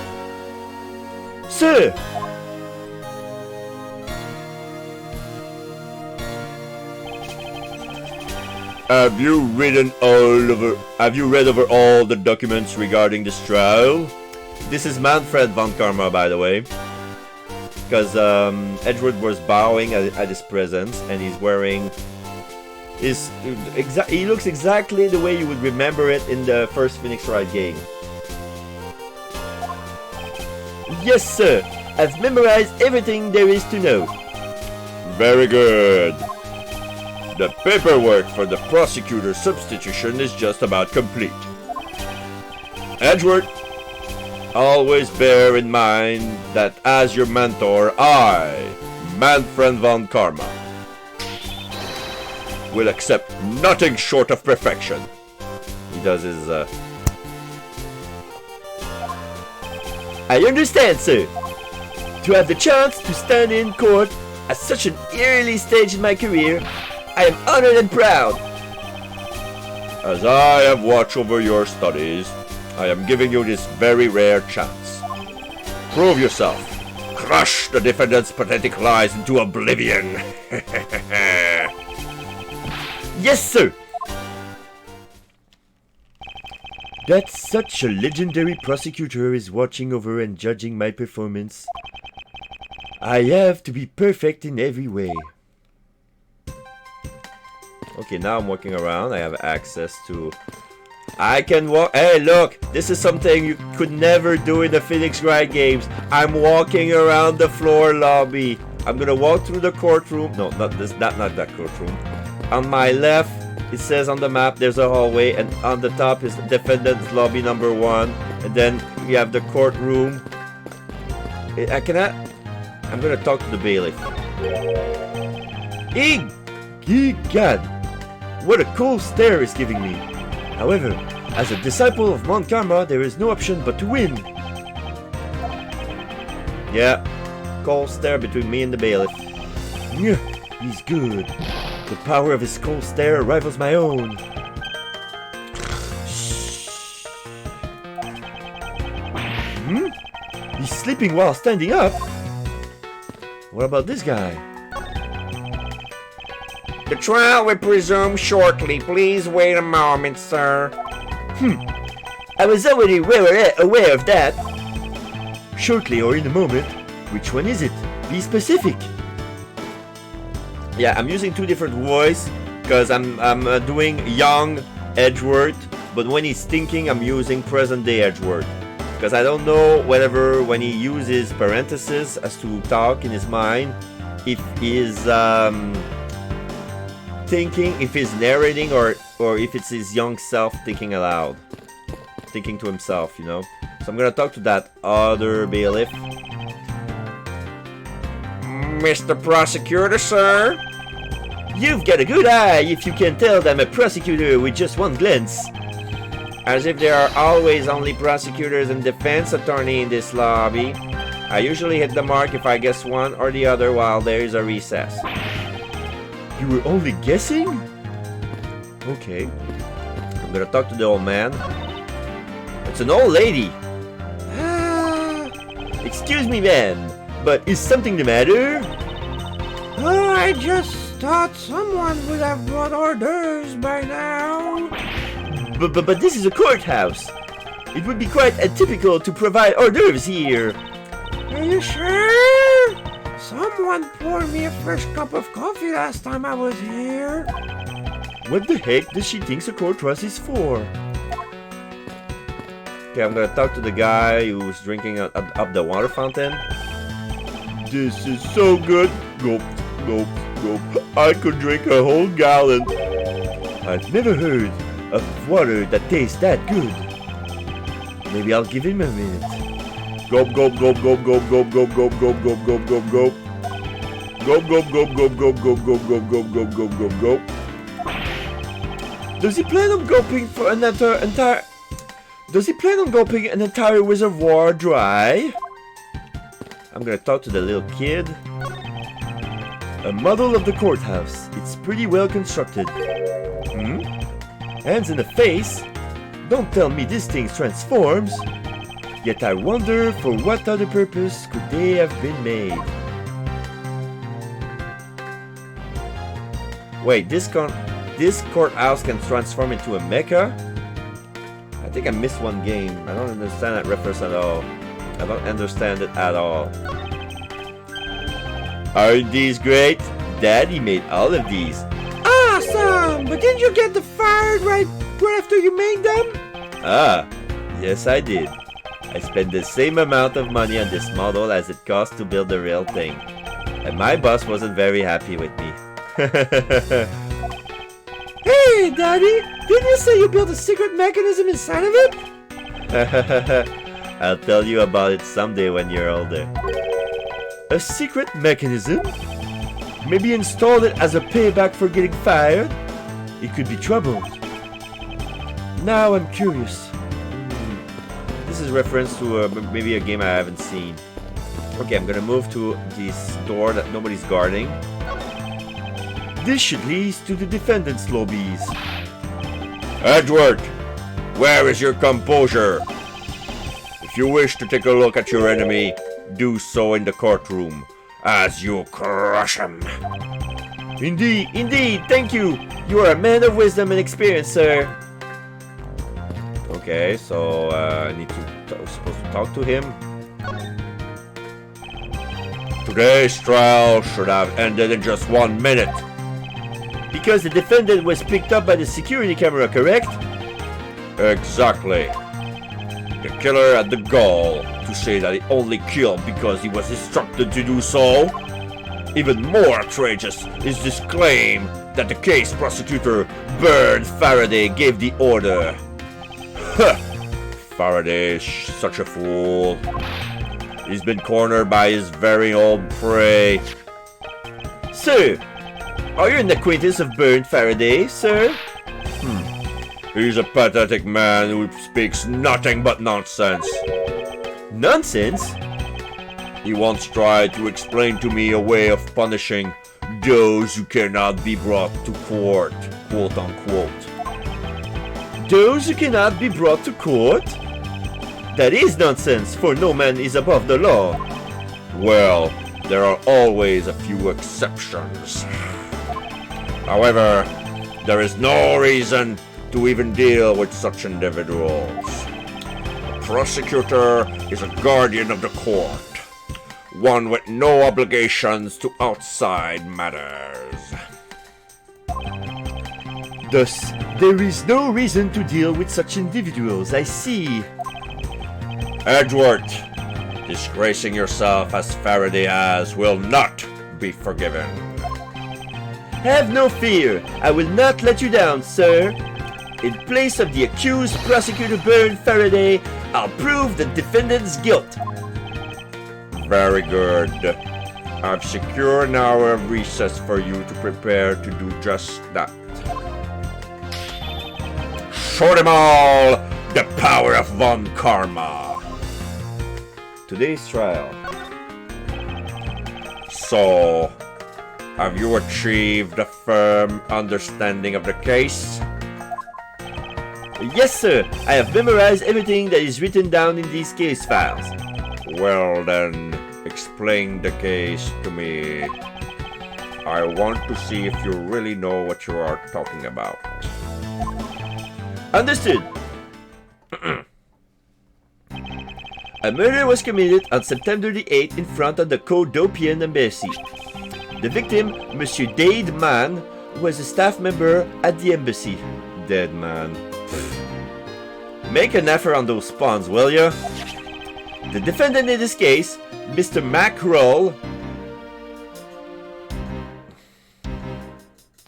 Sir! Have you read over all the documents regarding this trial? This is Manfred von Karma, by the way. Because Edgeworth was bowing at his presence, and he's wearing he looks exactly the way you would remember it in the first Phoenix Wright game. Yes, sir. I've memorized everything there is to know. Very good. The paperwork for the prosecutor substitution is just about complete. Edgeworth, always bear in mind that as your mentor, I, Manfred von Karma, will accept nothing short of perfection. He does his, I understand, sir. To have the chance to stand in court at such an early stage in my career, I am honored and proud. As I have watched over your studies, I am giving you this very rare chance. Prove yourself. Crush the defendant's pathetic lies into oblivion. Yes, sir. That such a legendary prosecutor is watching over and judging my performance. I have to be perfect in every way. Okay, now I'm walking around. I have access to... I can walk... Hey, look! This is something you could never do in the Phoenix Wright games. I'm walking around the floor lobby. I'm gonna walk through the courtroom. No, not this. Not that courtroom. On my left, it says on the map there's a hallway, and on the top is defendant's lobby number 1. And then we have the courtroom. I cannot... I'm gonna talk to the bailiff. God! What a cold stare is giving me. However, as a disciple of Mount Karma, there is no option but to win. Yeah, cold stare between me and the bailiff. Yeah, he's good. The power of his cold stare rivals my own. He's sleeping while standing up? What about this guy? The trial will resume shortly. Please wait a moment, sir. I was already aware of that. Shortly or in a moment. Which one is it? Be specific. Yeah, I'm using two different voices because I'm doing young Edgeworth, but when he's thinking, I'm using present day Edgeworth. Because I don't know whether when he uses parentheses as to talk in his mind, if he's thinking, if he's narrating, or if it's his young self thinking aloud, thinking to himself, you know. So I'm gonna talk to that other bailiff. Mr. Prosecutor, sir? You've got a good eye if you can tell that I'm a prosecutor with just one glance. As if there are always only prosecutors and defense attorney in this lobby. I usually hit the mark if I guess one or the other while there is a recess. You were only guessing? Okay. I'm gonna talk to the old man. It's an old lady. Excuse me, man, but is something the matter? Oh, I just thought someone would have brought orders by now. But this is a courthouse. It would be quite atypical to provide hors d'oeuvres here. Are you sure? Someone poured me a fresh cup of coffee last time I was here. What the heck does she think a courthouse is for? Okay, I'm gonna talk to the guy who's drinking up the water fountain. This is so good. Gulp, gulp, gulp. I could drink a whole gallon. I've never heard of water that tastes that good. Maybe I'll give him a minute. Gulp, gulp, gulp, gulp, gulp, gulp, gulp, gulp, gulp, gulp, gulp, gulp, gulp. Gulp, gulp, gulp, gulp, gulp, gulp, gulp, gulp, gulp, gulp, gulp, gulp, gulp. Does he plan on gulping for an entire... Does he plan on gulping an entire reservoir dry? I'm gonna talk to the little kid. A model of the courthouse. It's pretty well constructed. Hands in the face? Don't tell me this thing transforms. Yet I wonder for what other purpose could they have been made. Wait, this courthouse can transform into a mecha? I think I missed one game. I don't understand that reference at all. I don't understand it at all. Aren't these great? Daddy made all of these. Awesome! But didn't you get fired right after you made them? Ah, yes I did. I spent the same amount of money on this model as it cost to build the real thing. And my boss wasn't very happy with me. Hey, Daddy! Didn't you say you built a secret mechanism inside of it? I'll tell you about it someday when you're older. A secret mechanism? Maybe install it as a payback for getting fired? It could be trouble. Now I'm curious. This is reference to maybe a game I haven't seen. Okay, I'm gonna move to this door that nobody's guarding. This should lead to the defendant's lobbies. Edgeworth, where is your composure? If you wish to take a look at your enemy, do so in the courtroom, as you crush him. Indeed, thank you. You are a man of wisdom and experience, sir. Okay, so I need to supposed to talk to him. Today's trial should have ended in just 1 minute. Because the defendant was picked up by the security camera, correct? Exactly. The killer had the gall to say that he only killed because he was instructed to do so. Even more outrageous is this claim that the case prosecutor, Byrne Faraday, gave the order. Huh. Faraday is such a fool. He's been cornered by his very own prey. Sir, are you an acquaintance of Byrne Faraday, sir? He's a pathetic man who speaks nothing but nonsense. Nonsense? He once tried to explain to me a way of punishing those who cannot be brought to court, quote unquote. Those who cannot be brought to court? That is nonsense, for no man is above the law. Well, there are always a few exceptions. However, there is no reason to even deal with such individuals. The prosecutor is a guardian of the court, one with no obligations to outside matters. Thus, there is no reason to deal with such individuals, I see. Edgeworth, disgracing yourself as Faraday has will not be forgiven. Have no fear, I will not let you down, sir. In place of the accused prosecutor Byrne Faraday, I'll prove the defendant's guilt. Very good. I've secured an hour of recess for you to prepare to do just that. Show them all the power of Von Karma. Today's trial. So, have you achieved a firm understanding of the case? Yes, sir. I have memorized everything that is written down in these case files. Well then, explain the case to me. I want to see if you really know what you are talking about. Understood. A murder was committed on September the 8th in front of the Codopian embassy. The victim, Monsieur Dade Man, was a staff member at the embassy. Dead man. Make an effort on those spawns, will ya? The defendant in this case, Mr. Mackerel.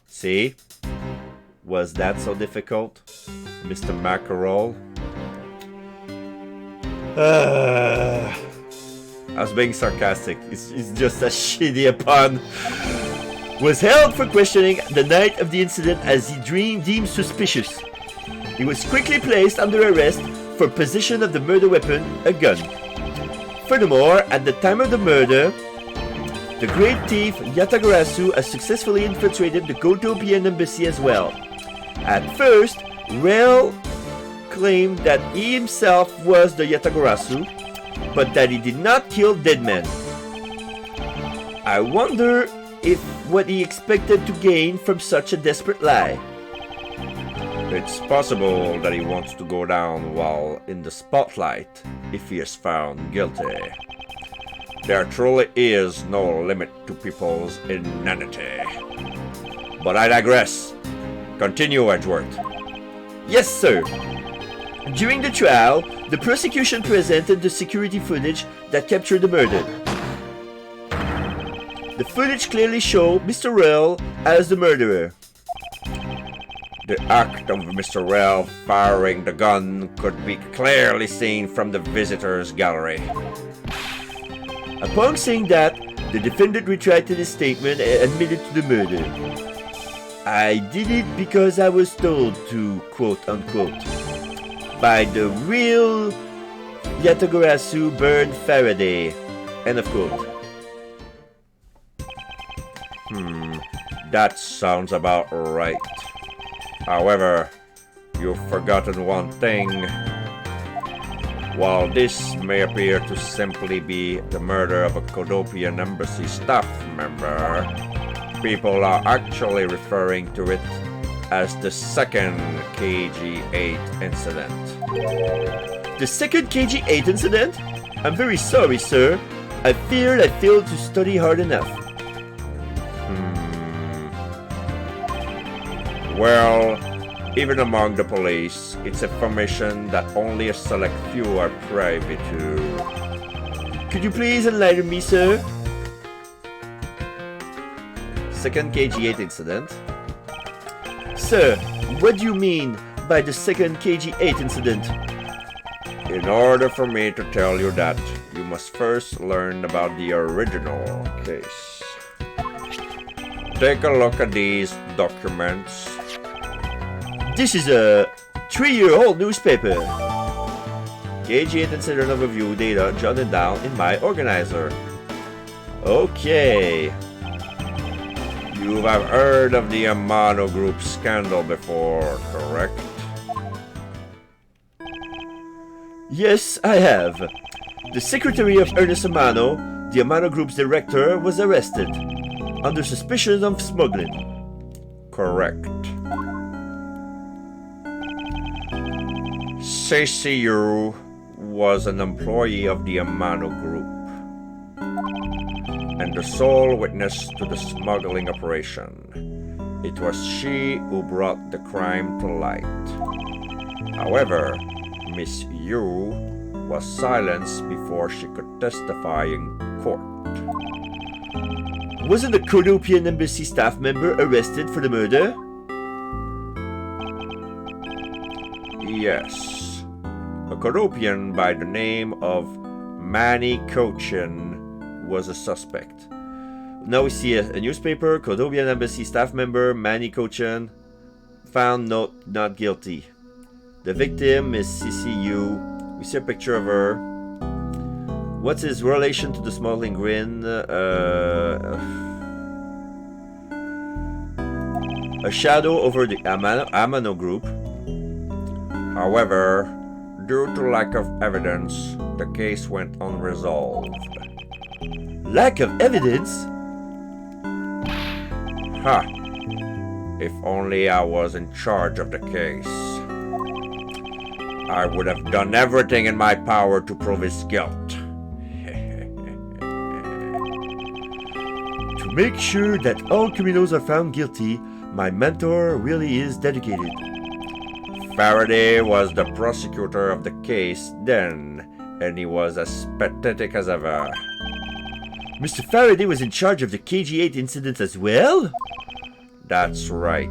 See? Was that so difficult? Mr. Mackerel? I was being sarcastic. It's just a shitty pun. Was held for questioning the night of the incident as he deemed suspicious. He was quickly placed under arrest for possession of the murder weapon, a gun. Furthermore, at the time of the murder, the great thief Yatagarasu has successfully infiltrated the Codopian embassy as well. At first, Rel claimed that he himself was the Yatagarasu, but that he did not kill dead men. I wonder if what he expected to gain from such a desperate lie. It's possible that he wants to go down while in the spotlight if he is found guilty. There truly is no limit to people's inanity. But I digress. Continue, Edgeworth. Yes, sir. During the trial, the prosecution presented the security footage that captured the murder. The footage clearly showed Mr. Rell as the murderer. The act of Mr. Rell firing the gun could be clearly seen from the visitors' gallery. Upon saying that, the defendant retracted his statement and admitted to the murder. I did it because I was told to, quote unquote, by the real Yatagarasu Bird Faraday, end of quote. That sounds about right. However, you've forgotten one thing. While this may appear to simply be the murder of a Kodopian embassy staff member, people are actually referring to it as the second KG-8 incident. The second KG-8 incident? I'm very sorry, sir. I feared I failed to study hard enough. Well, even among the police, it's information that only a select few are privy to. Could you please enlighten me, sir? Second KG-8 incident. Sir, what do you mean by the second KG-8 incident? In order for me to tell you that, you must first learn about the original case. Take a look at these documents. This is a 3-year-old newspaper. KG-8 incident overview data jotted down in my organizer. Okay. You have heard of the Amano Group scandal before, correct? Yes, I have. The secretary of Ernest Amano, the Amano Group's director, was arrested under suspicion of smuggling. Correct. CCU was an employee of the Amano Group and the sole witness to the smuggling operation. It was she who brought the crime to light. However, Miss Yu was silenced before she could testify in court. Wasn't a Kodopian embassy staff member arrested for the murder? Yes. A Kodopian by the name of Manny Cochin was a suspect. Now we see a newspaper, Kodopian embassy staff member Manny Cochin found not guilty. The victim is CCU. We see a picture of her. What's his relation to the smuggling grin? A shadow over the Amano Group. However, due to lack of evidence, the case went unresolved. Lack of evidence? Ha! If only I was in charge of the case. I would have done everything in my power to prove his guilt. To make sure that all criminals are found guilty, my mentor really is dedicated. Faraday was the prosecutor of the case then, and he was as pathetic as ever. Mr. Faraday was in charge of the KG-8 incident as well? That's right.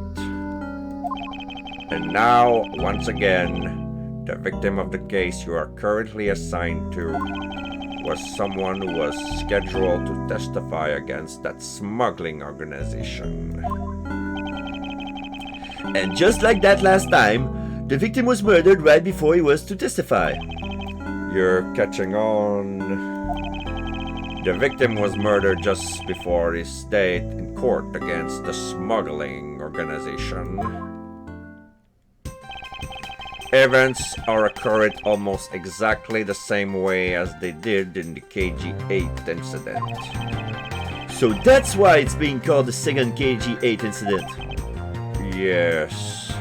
And now, once again, the victim of the case you are currently assigned to was someone who was scheduled to testify against that smuggling organization. And just like that last time, the victim was murdered right before he was to testify. You're catching on. The victim was murdered just before his date in court against the smuggling organization. Events are occurring almost exactly the same way as they did in the KG-8 incident. So that's why it's being called the second KG-8 incident. Yes.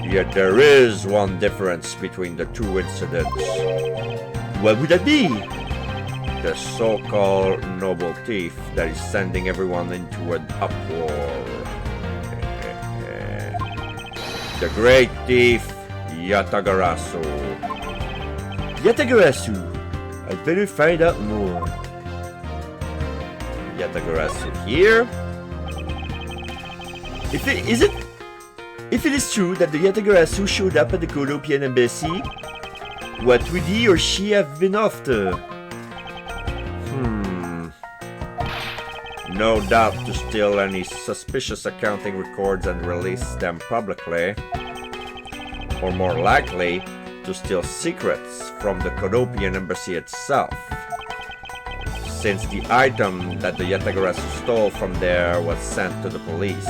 Yet there is one difference between the two incidents. What would that be? The so-called noble thief that is sending everyone into an uproar. The great thief Yatagarasu. Yatagarasu. I'd better find out more. Yatagarasu here. If it is true that the Yatagarasu showed up at the Kodopian embassy, what would he or she have been after? No doubt to steal any suspicious accounting records and release them publicly. Or more likely, to steal secrets from the Kodopian embassy itself, since the item that the Yatagarasu stole from there was sent to the police.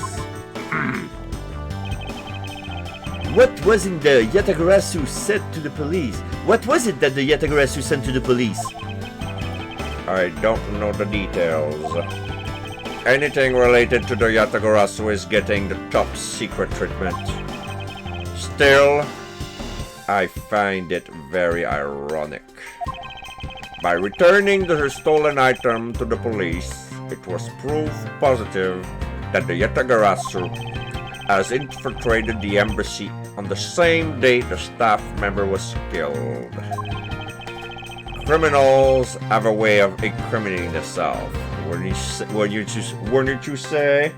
What was in the Yatagarasu said to the police? What was it that the Yatagarasu sent to the police? I don't know the details. Anything related to the Yatagarasu is getting the top secret treatment. Still, I find it very ironic. By returning the stolen item to the police, it was proof positive that the Yatagarasu has infiltrated the embassy on the same day the staff member was killed. Criminals have a way of incriminating themselves. Wouldn't you say?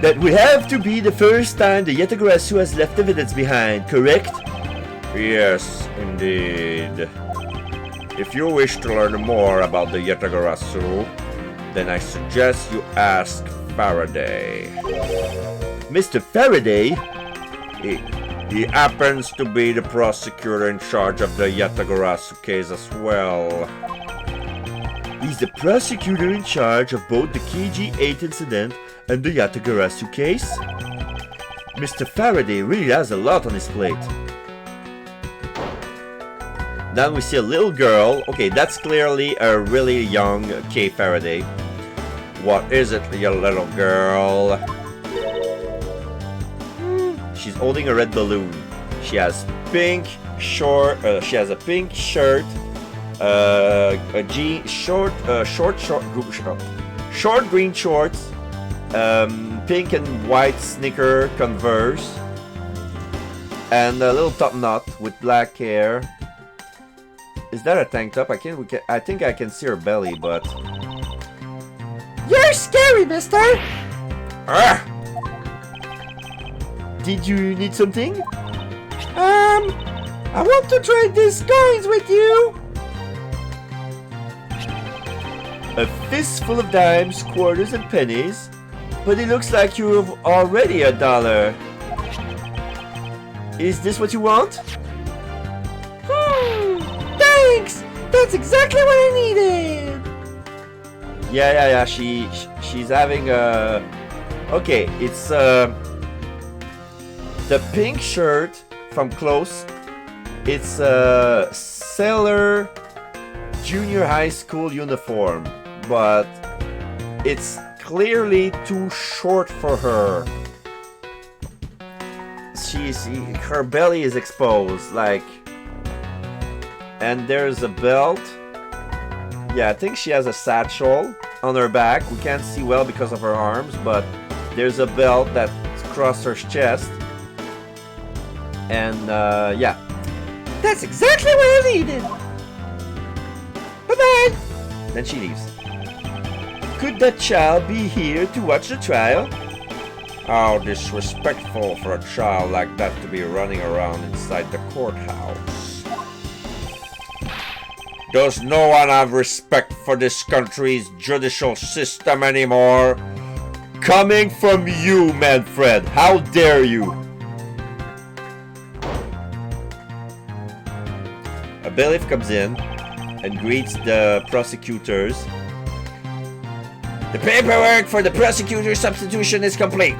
That would have to be the first time the Yatagarasu has left evidence behind, correct? Yes, indeed. If you wish to learn more about the Yatagarasu, then I suggest you ask Faraday. Mr. Faraday? He happens to be the prosecutor in charge of the Yatagarasu case as well. He's the prosecutor in charge of both the KG-8 incident and the Yatagarasu case? Mr. Faraday really has a lot on his plate. Then we see a little girl. Okay, that's clearly a really young Kay Faraday. What is it, you little girl? She's holding a red balloon. She has pink short. She has a pink shirt, a jean short green shorts, pink and white sneaker Converse, and a little top knot with black hair. Is that a tank top? I think I can see her belly, but You're scary, mister! ah! Did you need something? I want to trade these coins with you! A fistful of dimes, quarters, and pennies? But it looks like you have already $1. Is this what you want? Thanks! That's exactly what I needed! Yeah. She's having a... Okay, it's the pink shirt from close. It's a sailor junior high school uniform, but it's clearly too short for her. Her belly is exposed, like, and there's a belt. Yeah, I think she has a satchel on her back. We can't see well because of her arms, but there's a belt that's across her chest. And yeah, That's exactly what I needed! Bye-bye! then she leaves. Could that child be here to watch the trial? How disrespectful for a child like that to be running around inside the courthouse. Does no one have respect for this country's judicial system anymore? Coming from you, Manfred, how dare you? A bailiff comes in and greets the prosecutors. The paperwork for the prosecutor's substitution is complete.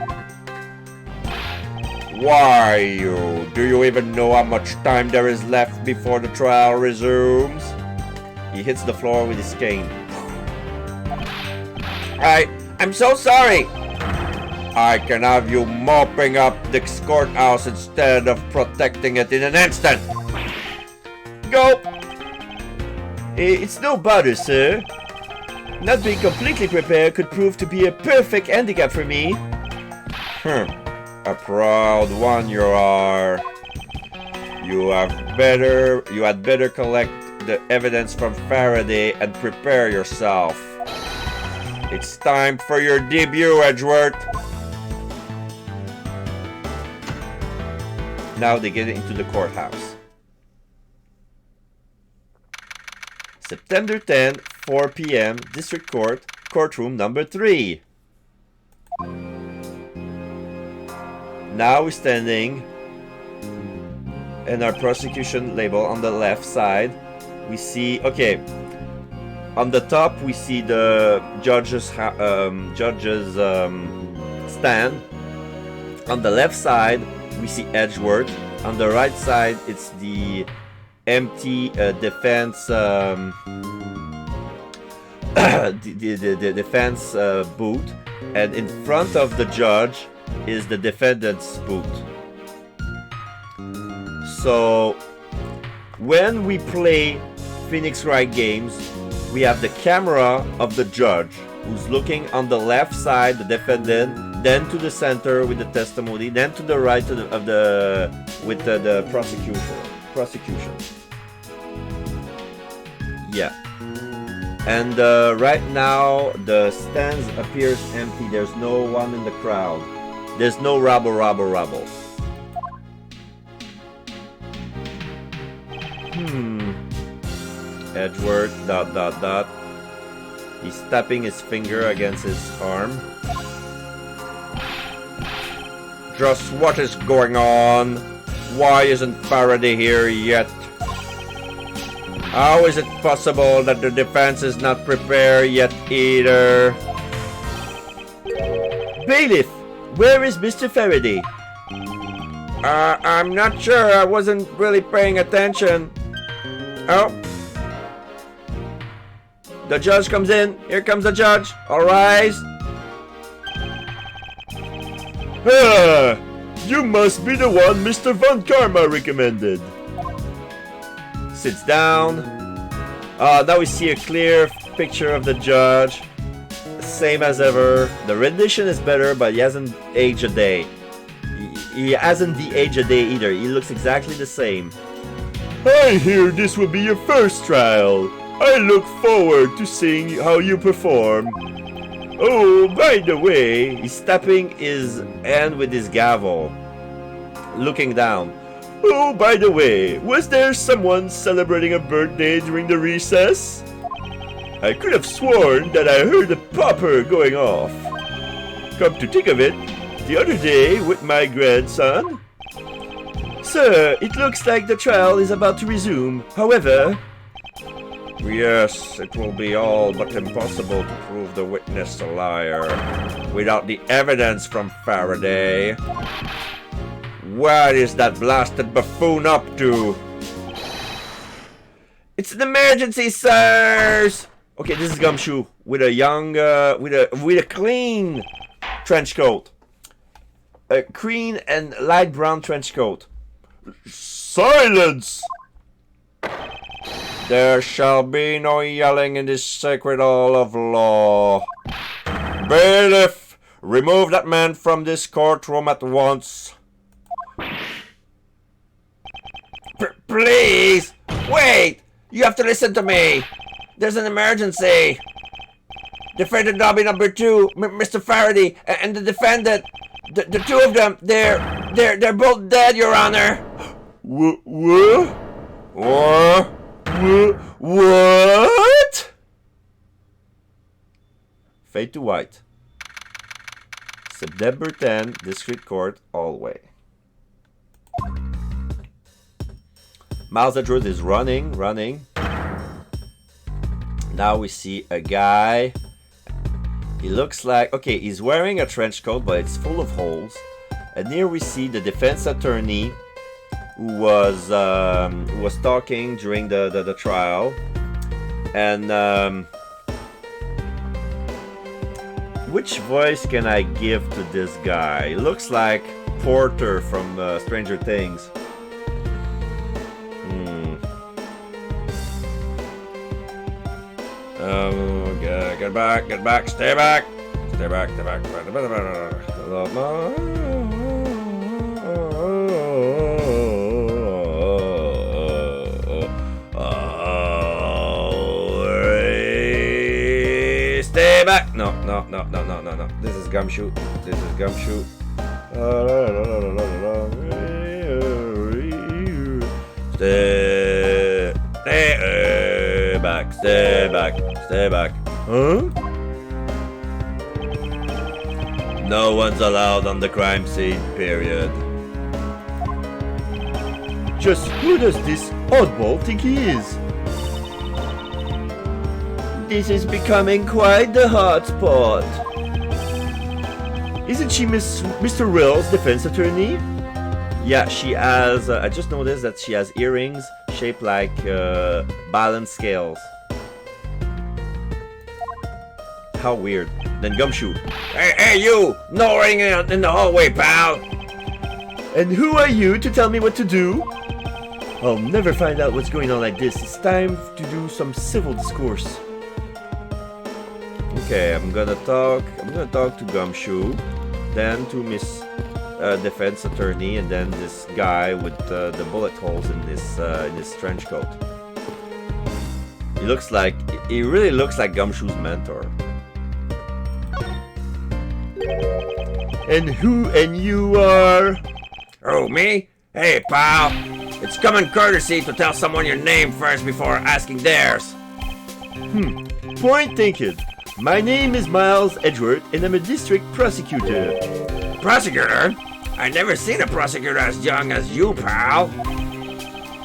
Why, you? Do you even know how much time there is left before the trial resumes? He hits the floor with his cane. I'm so sorry. I can have you mopping up this courthouse instead of protecting it in an instant. Go. It's no bother, sir. Not being completely prepared could prove to be a perfect handicap for me. A proud one you are. You had better collect the evidence from Faraday and prepare yourself. It's time for your debut, Edgeworth. Now they get into the courthouse. September 10th, 4 p.m. District Court, courtroom number 3. Now we're standing in our prosecution label on the left side. We see, okay, on the top we see the judge's stand. On the left side we see Edgeworth. On the right side it's the empty defense the defense booth, and in front of the judge is the defendant's booth. So when we play Phoenix Wright games, we have the camera of the judge who's looking on the left side, the defendant, then to the center with the testimony, then to the right with the prosecution. Yeah. And right now the stands appears empty. There's no one in the crowd. There's no rabble. Edgeworth ... He's tapping his finger against his arm. Just what is going on? Why isn't Faraday here yet? How is it possible that the defense is not prepared yet either? Bailiff, where is Mr. Faraday? I'm not sure. I wasn't really paying attention. Oh. The judge comes in. Here comes the judge. All rise. You must be the one Mr. Von Karma recommended. Sits down. Now we see a clear picture of the judge. Same as ever. The rendition is better, but he hasn't aged a day. He hasn't de-aged a day either. He looks exactly the same. I hear this will be your first trial. I look forward to seeing how you perform. Oh, by the way, he's tapping his hand with his gavel, looking down. Oh, by the way, was there someone celebrating a birthday during the recess? I could have sworn that I heard a popper going off. Come to think of it, the other day with my grandson. Sir, it looks like the trial is about to resume. However... Yes, it will be all but impossible to prove the witness a liar without the evidence from Faraday. What is that blasted buffoon up to? It's an emergency, sirs! Okay, this is Gumshoe with a young, with a clean trench coat. A green and light brown trench coat. Silence! There shall be no yelling in this sacred hall of law. Bailiff, remove that man from this courtroom at once. Please! Wait! You have to listen to me! There's an emergency! Defendant Dobby number 2, Mr. Faraday, and the defendant, the two of them, they're both dead, Your Honor! What? Fade to white. September 10, District Court, Hallway. Miles Edgeworth is running. Now we see a guy. He looks like, okay, he's wearing a trench coat, but it's full of holes. And here we see the defense attorney who was talking during the trial, and which voice can I give to this guy? He looks like Porter from Stranger Things. Get back, stay back. back! No. This is Gumshoe. Stay back. Huh? No one's allowed on the crime scene, period. Just who does this oddball think he is? This is becoming quite the hot spot. Isn't she Mr. Will's defense attorney? Yeah, she has, I just noticed that she has earrings shaped like balance scales. How weird. Then Gumshoe. Hey, you! No ring in the hallway, pal! And who are you to tell me what to do? I'll never find out what's going on like this. It's time to do some civil discourse. Okay, I'm gonna talk to Gumshoe, then to Miss Defense Attorney, and then this guy with the bullet holes in his trench coat. He really looks like Gumshoe's mentor. And you are? Oh, me? Hey, pal. It's common courtesy to tell someone your name first before asking theirs. Point taken. My name is Miles Edgeworth, and I'm a district prosecutor. Prosecutor? I never seen a prosecutor as young as you, pal.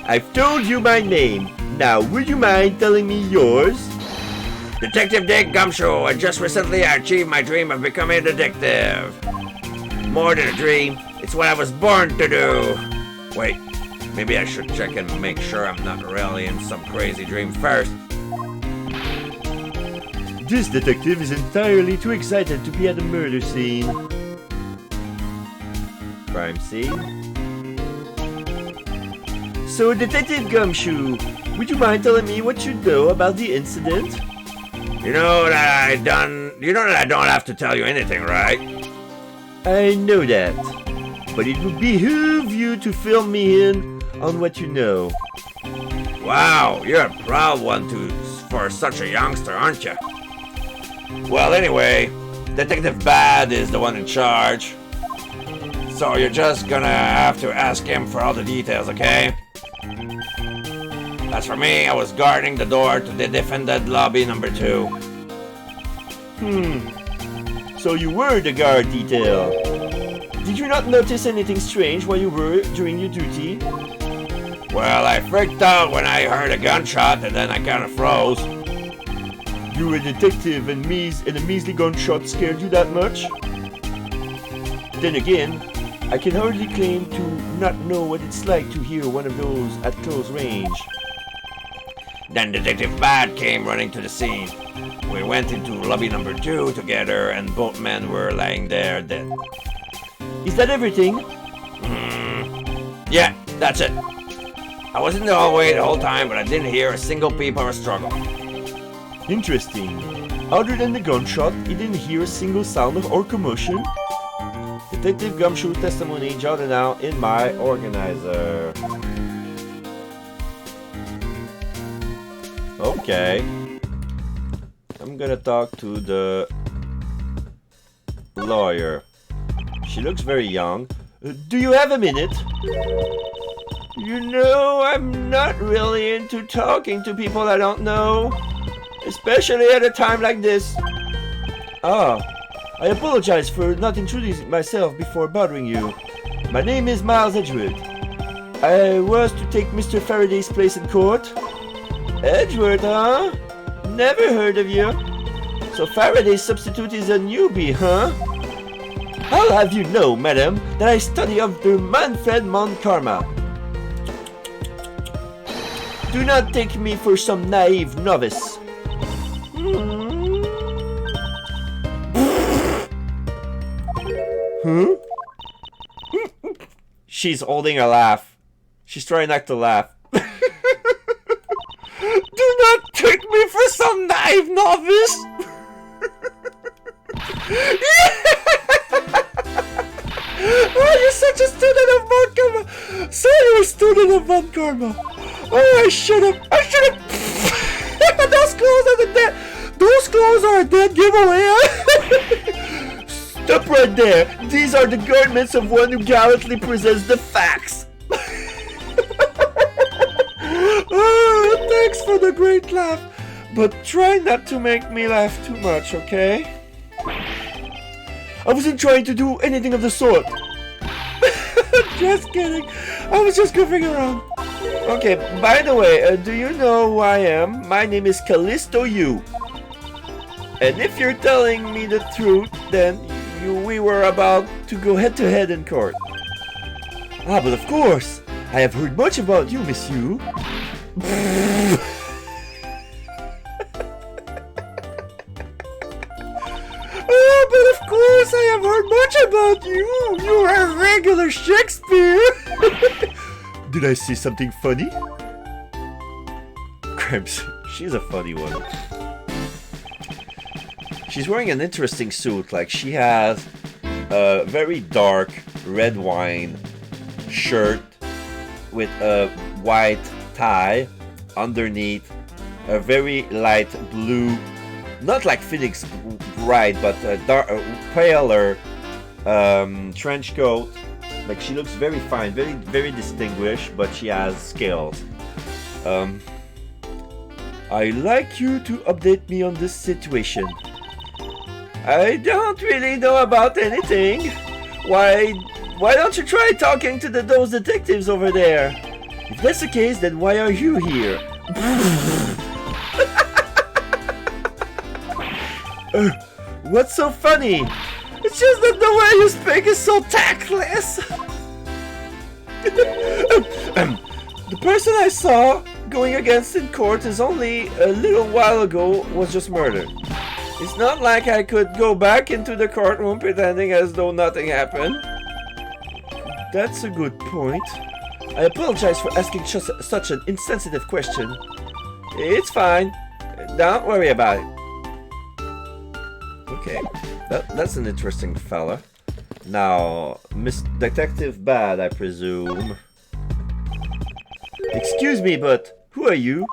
I've told you my name. Now, would you mind telling me yours? Detective Dick Gumshoe, and just recently I achieved my dream of becoming a detective. More than a dream, it's what I was born to do. Wait, maybe I should check and make sure I'm not really in some crazy dream first. This detective is entirely too excited to be at a murder scene. Crime scene? So, Detective Gumshoe, would you mind telling me what you know about the incident? You know that I don't have to tell you anything, right? I know that, but it would behoove you to fill me in on what you know. Wow, you're a proud one for such a youngster, aren't you? Well, anyway, Detective Bad is the one in charge. So you're just gonna have to ask him for all the details, okay? As for me, I was guarding the door to the defendant lobby number 2. So you were the guard detail. Did you not notice anything strange while you were during your duty? Well, I freaked out when I heard a gunshot and then I kinda froze. You were a detective and a measly gunshot scared you that much? Then again, I can hardly claim to not know what it's like to hear one of those at close range. Then Detective Bad came running to the scene. We went into lobby number 2 together and both men were lying there dead. Is that everything? Yeah, that's it. I was in the hallway the whole time, but I didn't hear a single peep or a struggle. Interesting. Other than the gunshot, you didn't hear a single sound or commotion? Detective Gumshoe testimony jotted out in my organizer. Okay. I'm gonna talk to the lawyer. She looks very young. Do you have a minute? You know, I'm not really into talking to people I don't know. Especially at a time like this. I apologize for not introducing myself before bothering you. My name is Miles Edgeworth. I was to take Mr. Faraday's place in court. Edgeworth, huh? Never heard of you. So Faraday's substitute is a newbie, huh? I'll have you know, madam, that I study under Manfred Montkarma. Do not take me for some naive novice. Huh? She's holding a laugh. She's trying not to laugh. Do not take me for some naive novice. Oh, you're such a student of Montkarma. So you're a student of Montkarma. Oh, I should have. Those clothes those are a dead giveaway. Stop right there. These are the garments of one who gallantly presents the facts. Oh, thanks for the great laugh. But try not to make me laugh too much, okay? I wasn't trying to do anything of the sort. Just kidding. I was just goofing around. Okay, by the way, do you know who I am? My name is Callisto Yu. And if you're telling me the truth, then we were about to go head-to-head in court. Ah, but of course. I have heard much about you, Miss Yu. Oh, but of course I have heard much about you. You are a regular Shakespeare. Did I say something funny? Crimes, she's a funny one. She's wearing an interesting suit, like she has a very dark red wine shirt with a white tie underneath, a very light blue, not like Phoenix bright, but a paler trench coat. Like she looks very fine, very distinguished, but she has skills. I'd like you to update me on this situation. I don't really know about anything. Why don't you try talking to those detectives over there? If that's the case, then why are you here? What's so funny? It's just that the way you speak is so tactless. The person I saw going against in court is only a little while ago was just murdered. It's not like I could go back into the courtroom pretending as though nothing happened. That's a good point. I apologize for asking such an insensitive question. It's fine. Don't worry about it. Okay, that's an interesting fella. Now, Miss Detective Bad, I presume. Excuse me, but who are you?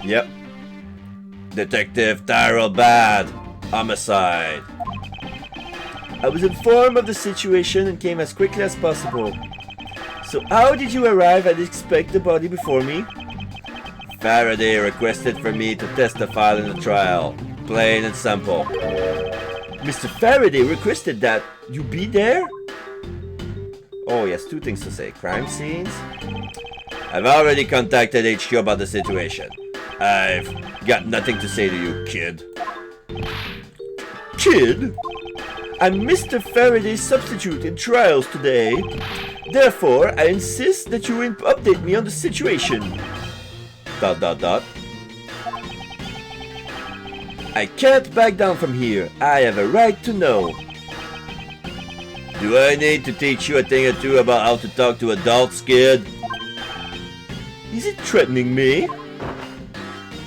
Yep. Detective Tyrell Bad. Homicide. I was informed of the situation and came as quickly as possible. So how did you arrive and inspect the body before me? Faraday requested for me to testify in the trial. Plain and simple. Mr. Faraday requested that you be there? Oh, he has two things to say. Crime scenes? I've already contacted HQ about the situation. I've got nothing to say to you, kid. Kid? I'm Mr. Faraday's substitute in trials today. Therefore, I insist that you update me on the situation. ... I can't back down from here. I have a right to know. Do I need to teach you a thing or two about how to talk to adults, kid? Is it threatening me?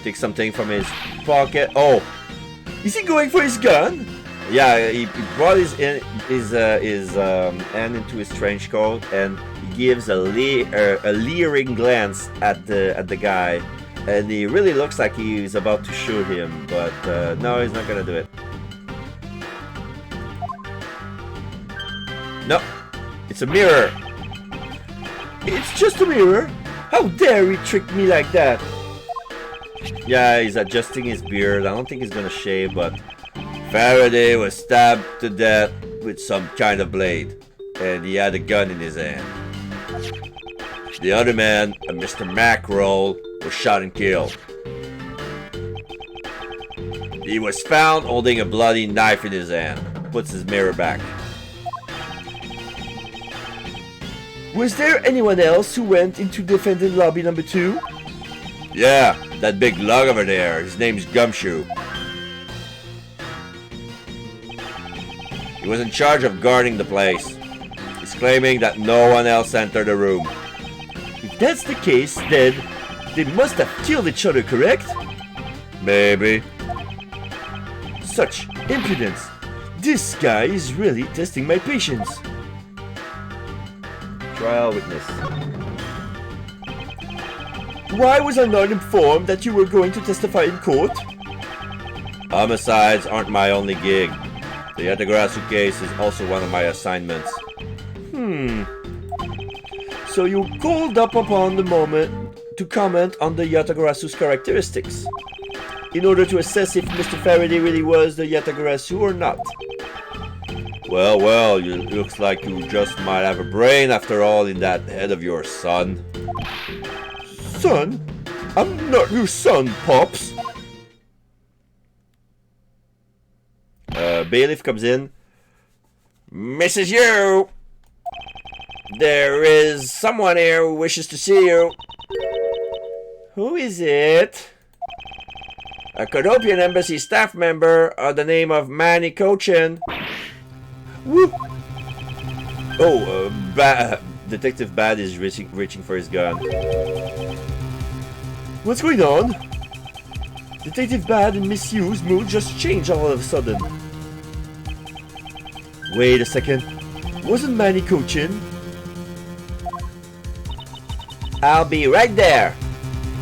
Take something from his pocket. Oh, is he going for his gun? Yeah, he brought his hand into his trench coat and he gives a leering glance at the guy, and he really looks like he's about to shoot him, but no, he's not gonna do it. No, it's a mirror. It's just a mirror. How dare he trick me like that? Yeah, he's adjusting his beard. I don't think he's gonna shave, but Faraday was stabbed to death with some kind of blade, and he had a gun in his hand. The other man, a Mr. Mackerel, was shot and killed. He was found holding a bloody knife in his hand. Puts his mirror back. Was there anyone else who went into defendant lobby number 2? Yeah, that big lug over there. His name's Gumshoe. He was in charge of guarding the place. He's claiming that no one else entered the room. If that's the case, then they must have killed each other, correct? Maybe. Such impudence. This guy is really testing my patience. Trial witness. Why was I not informed that you were going to testify in court? Homicides aren't my only gig. The Yatagarasu case is also one of my assignments. So you called up upon the moment to comment on the Yatagarasu's characteristics, in order to assess if Mr. Faraday really was the Yatagarasu or not. Well, it looks like you just might have a brain after all in that head of yours, son. Son? I'm not your son, Pops. Bailiff comes in. Mrs. Yu! There is someone here who wishes to see you. Who is it? A Kodopian Embassy staff member of the name of Manny Cochin. Whoop! Detective Bad is reaching for his gun. What's going on? Detective Bad and Miss Yu's mood just changed all of a sudden. Wait a second. Wasn't Manny Cochin? I'll be right there.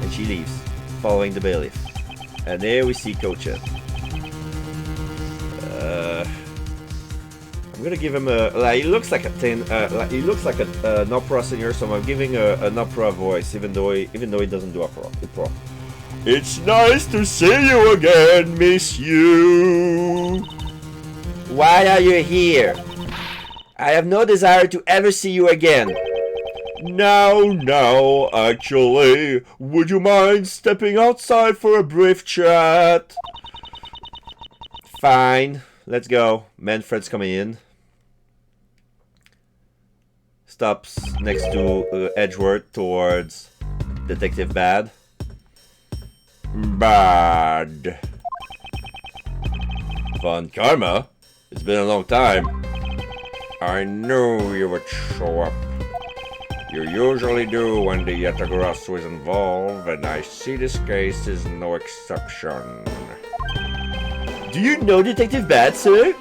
And she leaves, following the bailiff. And there we see Cochin. I'm gonna give him a. He looks like he looks like an opera singer, so I'm giving an opera voice, even though he doesn't do opera. It's nice to see you again, Miss Yu. Why are you here? I have no desire to ever see you again. Now, actually, would you mind stepping outside for a brief chat? Fine, let's go. Manfred's coming in. Stops next to Edgeworth towards Detective Bad. Bad. Von Karma? It's been a long time. I knew you would show up. You usually do when the Yatagarasu is involved, and I see this case is no exception. Do you know Detective Bad, sir?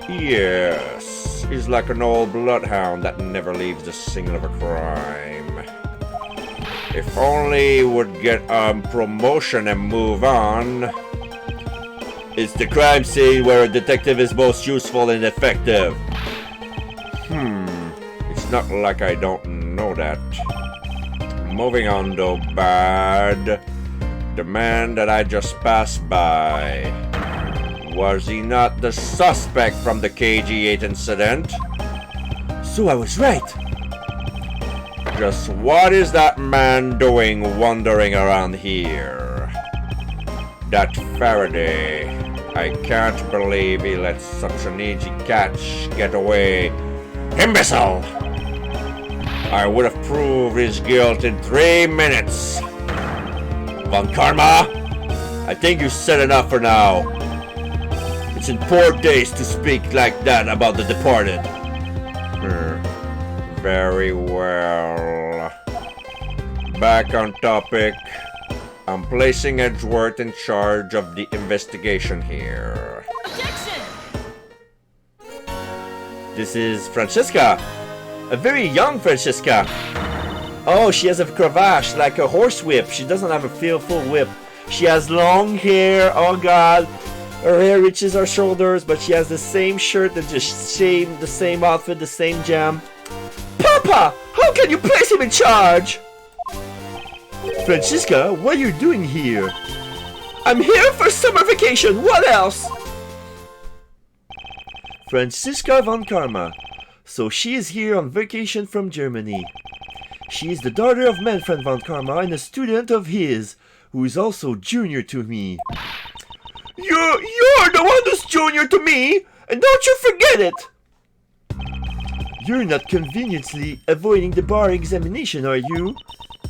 Yes. He's like an old bloodhound that never leaves the scene of a crime. If only he would get a promotion and move on. It's the crime scene where a detective is most useful and effective. It's not like I don't know that. Moving on though, Bad. The man that I just passed by. Was he not the suspect from the KG8 incident? So I was right. Just what is that man doing wandering around here? That Faraday. I can't believe he let such an easy catch get away. Imbecile! I would have proved his guilt in 3 minutes. Von Karma, I think you said enough for now. It's in poor taste to speak like that about the departed. Very well. Back on topic. I'm placing Edgeworth in charge of the investigation here. Objection! This is Francesca. A very young Francesca. Oh, she has a cravache like a horse whip. She doesn't have a full whip. She has long hair. Oh God. Her hair reaches her shoulders, but she has the same shirt, the same outfit, the same jam. Papa! How can you place him in charge? Francesca, what are you doing here? I'm here for summer vacation. What else? Franziska von Karma. So she is here on vacation from Germany. She is the daughter of Manfred von Karma and a student of his, who is also junior to me. You're the one who's junior to me, and don't you forget it! You're not conveniently avoiding the bar examination, are you?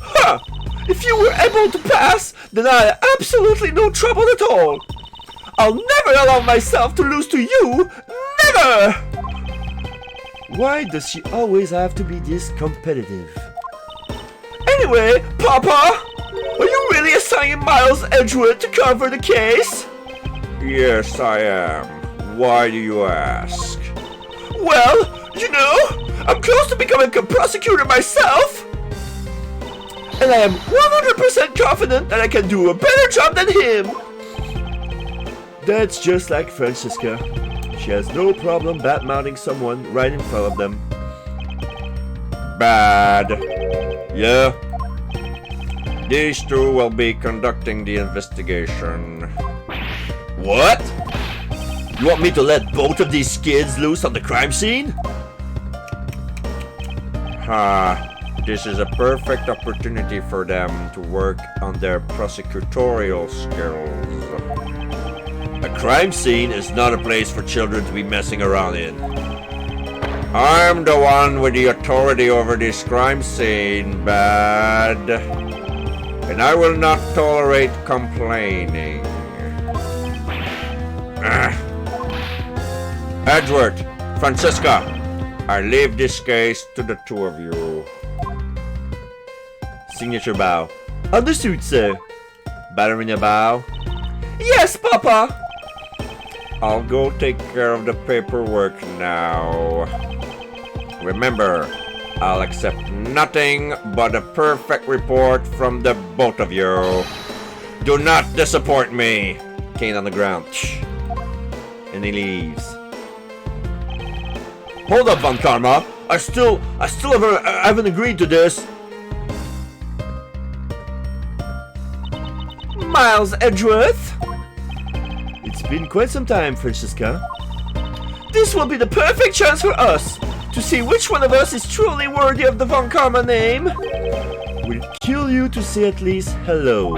Ha! If you were able to pass, then I had absolutely no trouble at all. I'll never allow myself to lose to you! Never! Why does she always have to be this competitive? Anyway, Papa, are you really assigning Miles Edgeworth to cover the case? Yes, I am. Why do you ask? Well, you know, I'm close to becoming a prosecutor myself. And I am 100% confident that I can do a better job than him. That's just like Francisca. She has no problem bat-mounting someone right in front of them. Bad. Yeah? These two will be conducting the investigation. What? You want me to let both of these kids loose on the crime scene? This is a perfect opportunity for them to work on their prosecutorial skills. A crime scene is not a place for children to be messing around in. I'm the one with the authority over this crime scene, Bad. And I will not tolerate complaining. Edgeworth, Francisca, I leave this case to the two of you. Signature bow. Understood, sir. Ballerina bow. Yes, Papa! I'll go take care of the paperwork now. Remember, I'll accept nothing but a perfect report from the both of you. Do not disappoint me! Cane on the ground. And he leaves. Hold up, Von Karma. I still haven't agreed to this. Miles Edgeworth? It's been quite some time, Francisca. This will be the perfect chance for us to see which one of us is truly worthy of the Von Karma name. We'll kill you to say at least hello.